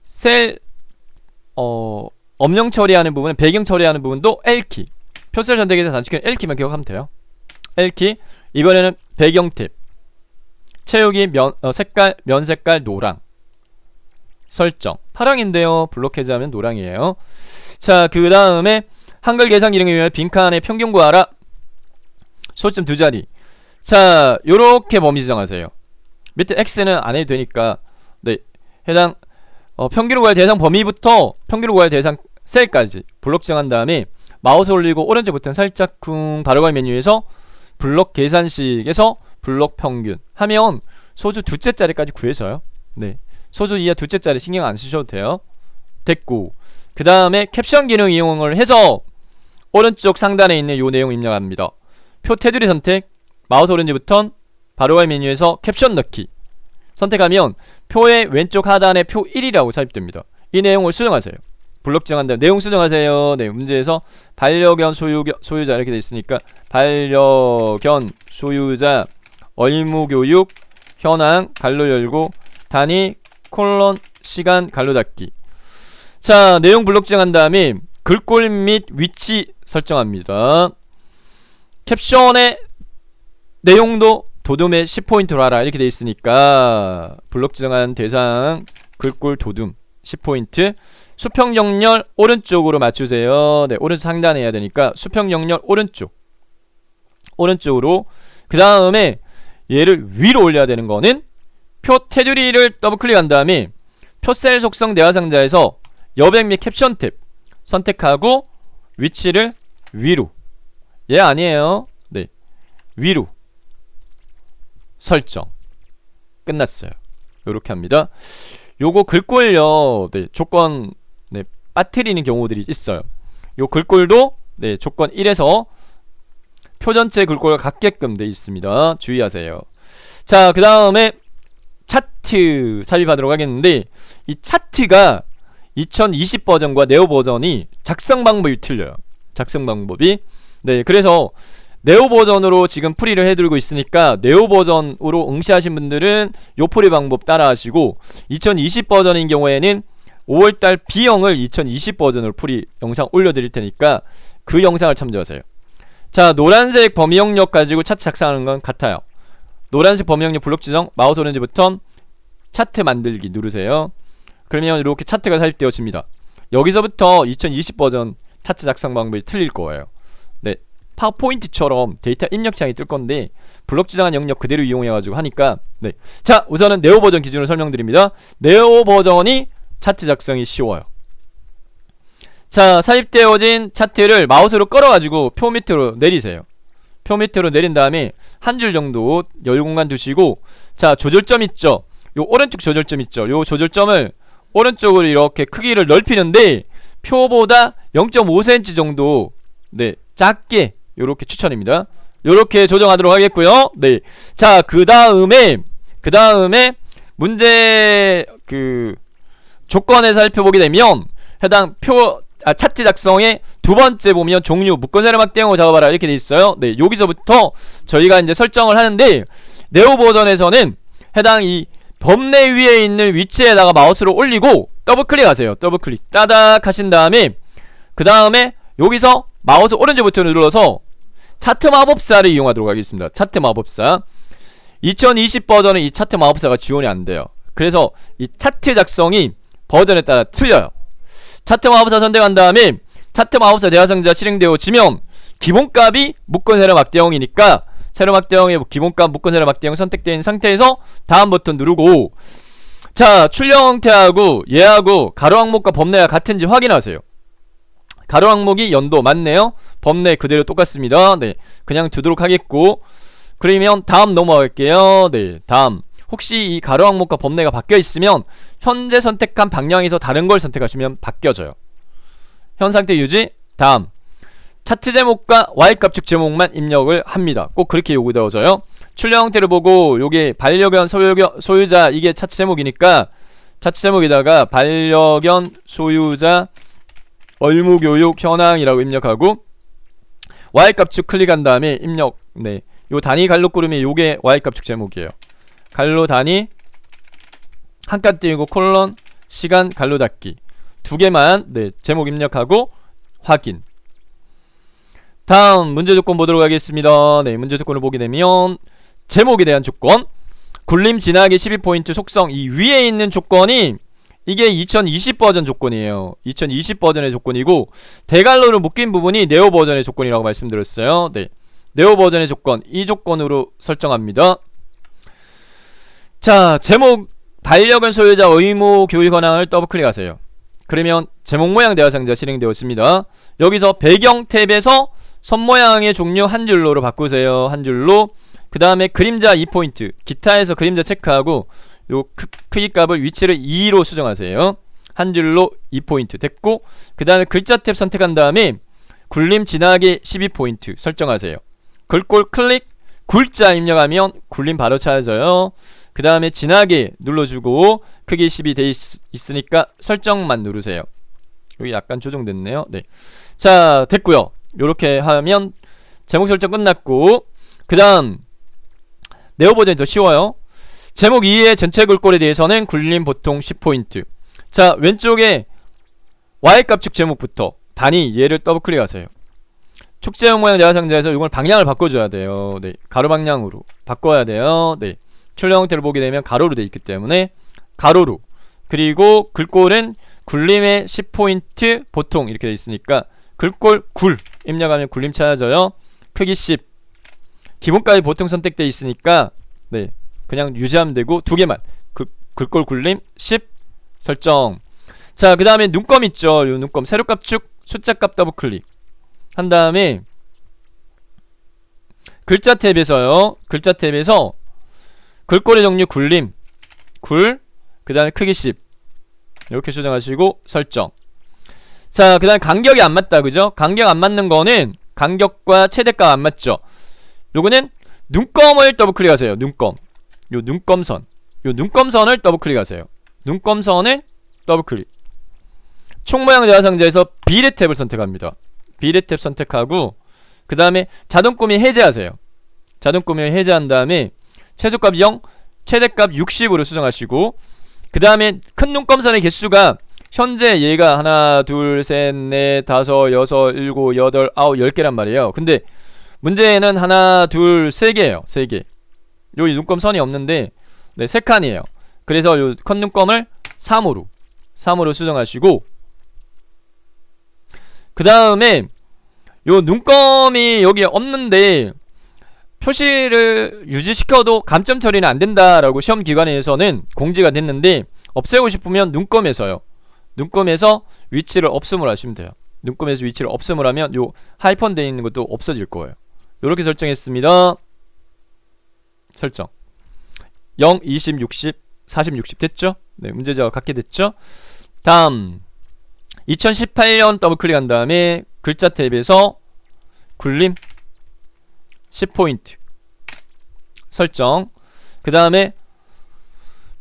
Speaker 2: 셀 엄령 처리하는 부분, 배경 처리하는 부분도 L키. 표셀 선택에서 단축키는 L키만 기억하면 돼요. L키. 이번에는 배경 탭. 채우기 색깔, 면 색깔 노랑. 설정. 파랑인데요. 블록 해제하면 노랑이에요. 자, 그 다음에 한글 계산 기능에 의해 빈칸의 평균 구하라. 소점 2자리. 자, 요렇게 범위 지정하세요. 밑에 X는 안 해도 되니까 해당 평균을 구할 대상 범위부터 평균을 구할 대상 셀까지 블록 지정한 다음에 마우스 올리고 오른쪽 버튼 살짝 쿵 바로가기 메뉴에서 블록 계산식에서 블록 평균 하면 소수 두째 자리까지 구해서요. 소수 이하 두째 자리 신경 안 쓰셔도 돼요. 됐고, 그 다음에 캡션 기능 이용을 해서 오른쪽 상단에 있는 요 내용 입력합니다. 표 테두리 선택, 마우스 오른쪽 버튼 바로가기 메뉴에서 캡션 넣기 선택하면 표의 왼쪽 하단에 표 1이라고 삽입됩니다. 이 내용을 수정하세요. 블록 지정한 다음에 내용 수정하세요. 문제에서 반려견 소유자 이렇게 돼 있으니까 반려견 소유자 의무교육 현황 갈로 열고 단위 콜론 시간 갈로 닫기. 자, 내용 블록 지정한 다음에 글꼴 및 위치 설정합니다. 캡션의 내용도 도둠에 10포인트로 하라 이렇게 돼 있으니까 블록 지정한 대상 글꼴 도둠 10포인트. 수평 영렬 오른쪽으로 맞추세요. 오른쪽 상단에 해야 되니까 수평 영렬 오른쪽으로. 그 다음에 얘를 위로 올려야 되는 거는 표 테두리를 더블 클릭한 다음에 표셀 속성 대화 상자에서 여백 및 캡션 탭 선택하고 위치를 위로. 얘 아니에요. 위로 설정. 끝났어요. 요렇게 합니다. 요거 글꼴요 조건 빠뜨리는 경우들이 있어요. 요 글꼴도 조건 1에서 표 전체 글꼴과 같게끔 돼 있습니다. 주의하세요. 자, 그 다음에 차트 삽입하도록 하겠는데, 이 차트가 2020 버전과 네오 버전이 작성 방법이 틀려요. 작성 방법이. 그래서 네오 버전으로 지금 풀이를 해드리고 있으니까 네오 버전으로 응시하신 분들은 요 풀이 방법 따라 하시고, 2020 버전인 경우에는 5월달 B형을 2020 버전으로 풀이 영상 올려드릴 테니까 그 영상을 참조하세요. 자, 노란색 범위 영역 가지고 차트 작성하는 건 같아요. 노란색 범위 영역 블록 지정, 마우스 오른쪽 버튼 차트 만들기 누르세요. 그러면 이렇게 차트가 삽입되어집니다. 여기서부터 2020 버전 차트 작성 방법이 틀릴 거예요. 파워포인트처럼 데이터 입력창이 뜰 건데 블록 지정한 영역 그대로 이용해가지고 하니까 자, 우선은 네오 버전 기준으로 설명드립니다. 네오 버전이 차트 작성이 쉬워요. 자, 삽입되어진 차트를 마우스로 끌어가지고 표 밑으로 내리세요. 표 밑으로 내린 다음에 한 줄 정도 여유 공간 두시고, 자, 조절점 있죠? 요 오른쪽 조절점 있죠? 요 조절점을 오른쪽으로 이렇게 크기를 넓히는데 표보다 0.5cm 정도 작게 요렇게 추천입니다. 요렇게 조정하도록 하겠고요. 자, 그 다음에 문제 조건에 살펴보게 되면 해당 차트 작성의 두 번째 보면 종류 묶은 세로 막대형으로 작업하라 이렇게 돼 있어요. 여기서부터 저희가 이제 설정을 하는데, 네오 버전에서는 해당 이 범례 위에 있는 위치에다가 마우스를 올리고 더블 클릭하세요. 더블 클릭 따닥 하신 다음에 그 다음에 여기서 마우스 오른쪽 버튼을 눌러서 차트 마법사를 이용하도록 하겠습니다. 차트 마법사. 2020 버전은 이 차트 마법사가 지원이 안 돼요. 그래서 이 차트 작성이 버전에 따라 틀려요. 차트 마법사 선택한 다음에 차트 마법사 대화상자 실행되어지면 기본값이 묶은 세로 막대형이니까 세로 막대형의 기본값 묶은 세로 막대형 선택된 상태에서 다음 버튼 누르고, 자, 출력 형태하고 얘하고 가로 항목과 범례가 같은지 확인하세요. 가로 항목이 연도 맞네요. 범례 그대로 똑같습니다. 그냥 두도록 하겠고, 그러면 다음 넘어갈게요. 다음. 혹시 이 가로 항목과 범례가 바뀌어 있으면 현재 선택한 방향에서 다른 걸 선택하시면 바뀌어져요. 현 상태 유지. 다음. 차트 제목과 Y값축 제목만 입력을 합니다. 꼭 그렇게 요구되어져요. 출력 형태를 보고 요게 반려견 소유자 이게 차트 제목이니까 차트 제목에다가 반려견 소유자 의무교육 현황이라고 입력하고 Y값축 클릭한 다음에 입력. 네, 요 단위 갈로 꾸름이 요게 Y값축 제목이에요. 갈로 단위 한 칸 띄우고 콜론 시간 갈로 닫기 두 개만 네 제목 입력하고 확인. 다음 문제 조건 보도록 하겠습니다. 네, 문제 조건을 보게 되면 제목에 대한 조건, 굴림 진하기 12포인트 속성. 이 위에 있는 조건이 이게 2020 버전 조건이에요. 2020 버전의 조건이고 대갈로로 묶인 부분이 네오 버전의 조건이라고 말씀드렸어요. 네, 네오 버전의 조건, 이 조건으로 설정합니다. 자, 제목 반려견 소유자 의무 교육 현황을 더블 클릭하세요. 그러면 제목 모양 대화 상자가 실행되었습니다. 여기서 배경 탭에서 선 모양의 종류 한 줄로로 바꾸세요. 한 줄로. 그 다음에 그림자 2포인트, 기타에서 그림자 체크하고 요 크기 값을 위치를 2로 수정하세요. 한 줄로 2포인트 됐고, 그 다음에 글자 탭 선택한 다음에 굴림 진하기 12포인트 설정하세요. 글꼴 클릭, 굴자 입력하면 굴림 바로 찾아져요. 그 다음에 진하게 눌러주고 크기 10이 돼 있으니까 설정만 누르세요. 여기 약간 조정됐네요. 네, 자 됐고요. 요렇게 하면 제목 설정 끝났고, 그 다음 네오 버전이 더 쉬워요. 제목 2의 전체 글꼴에 대해서는 굴림 보통 10포인트. 자, 왼쪽에 Y값축 제목부터 단위 얘를 더블 클릭하세요. 축제형 모양 대화 상자에서 이걸 방향을 바꿔줘야 돼요. 네, 가로 방향으로 바꿔야 돼요. 네, 출력 형태를 보게 되면 가로로 돼 있기 때문에 가로로. 그리고 글꼴은 굴림의 10포인트 보통 이렇게 돼 있으니까 글꼴 굴 입력하면 굴림 찾아져요. 크기 10. 기본값이 보통 선택돼 있으니까 네, 그냥 유지하면 되고 두 개만 글꼴 굴림 10 설정. 자, 그 다음에 눈껌 있죠. 요 눈껌 세로값축 숫자값 더블 클릭 한 다음에 글자 탭에서요. 글자 탭에서 글꼴의 종류 굴림 굴, 그 다음에 크기 10 이렇게 수정하시고 설정. 자, 그 다음에 간격이 안 맞다, 그죠? 간격 안 맞는 거는 간격과 최대값 안 맞죠. 요거는 눈껌을 더블 클릭하세요. 눈껌, 요 눈껌선, 요 눈껌선을 더블 클릭하세요. 눈껌선을 더블 클릭. 총 모양 대화 상자에서 비례 탭을 선택합니다. 비례 탭 선택하고 그 다음에 자동 꾸미 해제하세요. 자동 꾸미 해제한 다음에 최소값 0, 최대값 60으로 수정하시고, 그 다음에 큰 눈껌선의 개수가 현재 얘가 하나, 둘, 셋, 넷, 다섯, 여섯, 일곱, 여덟, 아홉, 10개란 말이에요. 근데 문제는 하나, 둘, 3개예요. 3개. 여기 눈껌선이 없는데 네, 3칸이에요. 그래서 요 큰 눈껌을 3으로 수정하시고, 그 다음에 요 눈껌이 여기 없는데 표시를 유지시켜도 감점 처리는 안된다라고 시험 기관에서는 공지가 됐는데, 없애고 싶으면 눈껌에서요. 눈껌에서 위치를 없음을 하시면 돼요. 눈껌에서 위치를 없음을 하면 요 하이펀 되어 있는 것도 없어질 거예요. 요렇게 설정했습니다. 설정 0, 20, 60, 40, 60 됐죠? 네, 문제자가 같게 됐죠? 다음 2018년 더블 클릭한 다음에 글자 탭에서 굴림 10포인트 설정. 그 다음에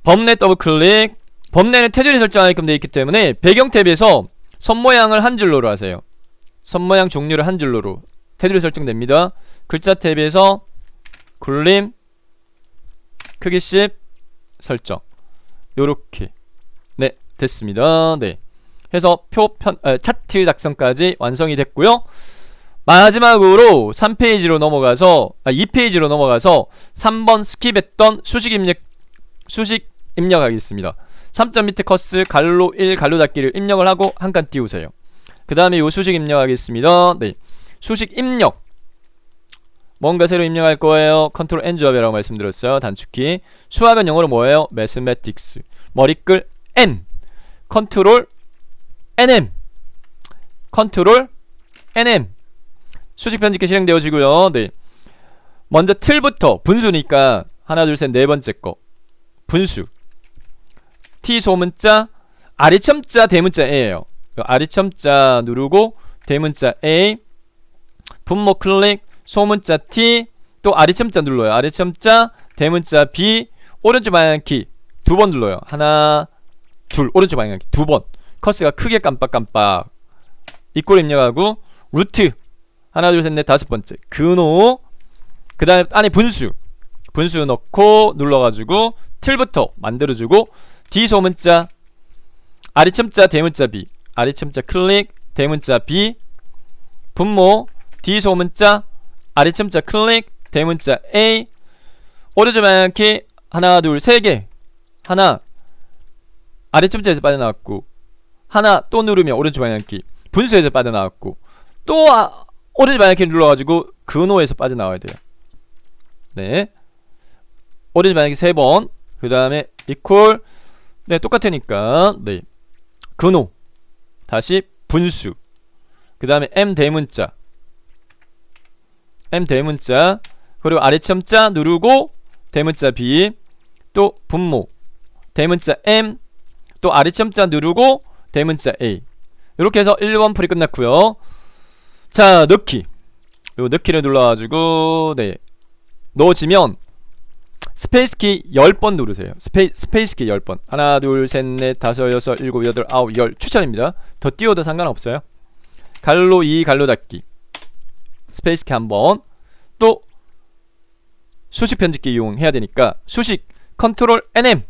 Speaker 2: 범례 더블 클릭. 범례는 테두리 설정하게끔 되어 있기 때문에 배경 탭에서 선 모양을 한 줄로로 하세요. 선 모양 종류를 한 줄로로 테두리 설정됩니다. 글자 탭에서 굴림 크기 10 설정. 요렇게 네, 됐습니다. 네, 해서 차트 작성까지 완성이 됐고요. 마지막으로 3페이지로 넘어가서 2페이지로 넘어가서 3번 스킵했던 수식 입력하겠습니다. 3점 밑에 커스 갈로 1 갈로 닫기를 입력을 하고 한 칸 띄우세요. 그 다음에 요 수식 입력하겠습니다. 네, 수식 입력 뭔가 새로 입력할 거예요. 컨트롤 N 조합이라고 말씀드렸어요. 단축키. 수학은 영어로 뭐예요? Mathematics. 머리글 N. 컨트롤 NM. 컨트롤 NM. 수직 편집기 실행되어지고요. 네, 먼저 틀부터 분수니까 하나 둘 셋 네 번째 거 분수. T 소문자 아래첨자 대문자 A예요. 아래첨자 누르고 대문자 A
Speaker 1: 분모 클릭, 소문자 T, 또 아래첨자 눌러요. 아래첨자, 대문자 B, 오른쪽 방향키 2번 눌러요. 하나, 둘, 오른쪽 방향키 2번. 커스가 크게 깜빡깜빡. 이꼴 입력하고 루트 하나, 둘, 셋, 넷, 5번째 근호, 그 다음에 안에 분수 넣고 눌러가지고 틀부터 만들어주고 D 소문자, 아래첨자, 대문자 B, 아래첨자 클릭, 대문자 B, 분모 D 소문자, 아래첨자 클릭, 대문자 A, 오른쪽 방향키 하나, 둘, 3개. 하나 아래첨자에서 빠져나왔고, 하나 또 누르면 오른쪽 방향키 분수에서 빠져나왔고, 또 오른쪽 방향키 눌러가지고 근호에서 빠져나와야 돼요. 네, 오른쪽 방향키 3번, 그 다음에 이퀄, 네, 똑같으니까 네, 근호 다시 분수, 그 다음에 M 대문자, 그리고 아래첨자 누르고 대문자 B, 또 분모 대문자 M, 또 아래첨자 누르고 대문자 A. 이렇게 해서 1번 풀이 끝났고요. 자, 넣기. 요 넣기를 눌러가지고 네, 넣어지면 스페이스키 10번 누르세요. 스페이스키 10번. 하나, 둘, 셋, 넷, 다섯, 여섯, 일곱, 여덟, 아홉, 열. 추천입니다. 더 띄워도 상관없어요. 갈로 2, 갈로 닫기. 스페이스키 한번. 또 수식 편집기 이용해야 되니까 수식 컨트롤 NM,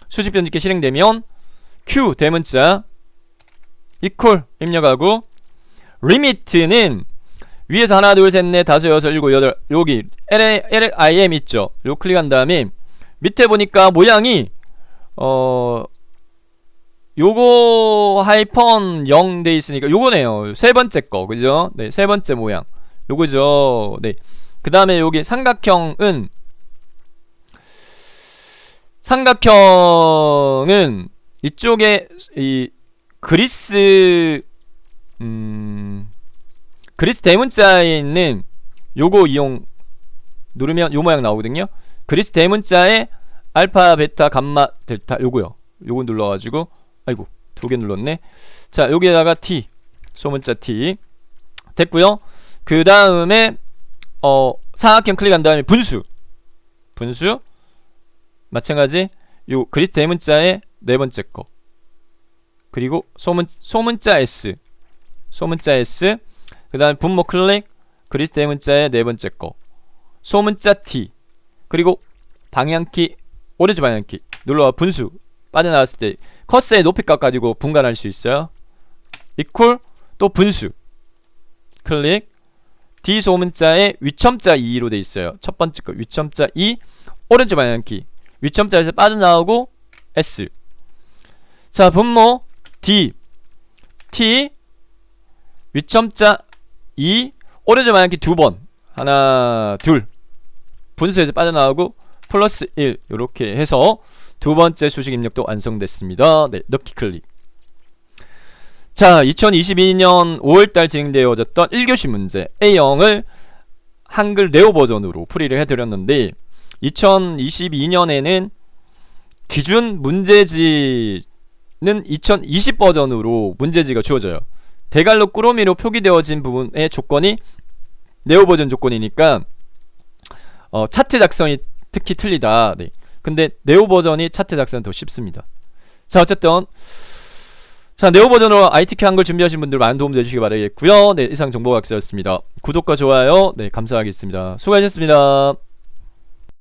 Speaker 1: 수식 편집기 실행되면 Q 대문자 이퀄 입력하고, 리미트는 위에서 하나, 둘, 셋, 넷, 다섯, 여섯, 일곱, 여덟, 여기 LIM 있죠. 요 클릭한 다음에 밑에 보니까 모양이 요거 하이펀 0 돼 있으니까 요거네요. 세 번째 거, 그죠? 네, 세 번째 모양 요거죠. 네, 그 다음에 여기 삼각형은 이쪽에 이 그리스 대문자에 있는 요거 이용 누르면 요 모양 나오거든요. 그리스 대문자에 알파, 베타, 감마, 델타 요거요. 요거 눌러가지고, 아이고 2개 눌렀네. 자, 여기에다가 T 소문자 T 됐고요. 그 다음에 사각형 클릭한 다음에 분수 마찬가지 요 그리스 대문자의 네 번째 거, 그리고 소문자 S, 그 다음에 분모 클릭, 그리스 대문자의 네 번째 거, 소문자 T, 그리고 방향키 오른쪽 방향키 눌러와 분수 빠져나왔을 때 커서의 높이값 가지고 분간할 수 있어요. 이퀄, 또 분수 클릭, D 소문자의 위첨자 2로 돼 있어요. 첫 번째 거 위첨자 2, 오른쪽 방향키 위첨자에서 빠져나오고 S. 자, 분모 D, T, 위첨자 2, 오른쪽 방향키 2번, 하나, 둘, 분수에서 빠져나오고 플러스 1, 요렇게 해서 두 번째 수식 입력도 완성됐습니다. 네, 넣기 클릭. 자, 2022년 5월달 진행되어졌던 1교시 문제 A형을 한글 네오 버전으로 풀이를 해드렸는데, 2022년에는 기준 문제지는 2020 버전으로 문제지가 주어져요. 대갈로 꾸러미로 표기되어진 부분의 조건이 네오 버전 조건이니까 차트 작성이 특히 틀리다. 네. 근데 네오 버전이 차트 작성은 더 쉽습니다. 자, 어쨌든 네오 버전으로 ITK 한글 준비하신 분들 많은 도움 되시기 바라겠고요. 네, 이상 정보학습이었습니다. 구독과 좋아요, 네, 감사하겠습니다. 수고하셨습니다.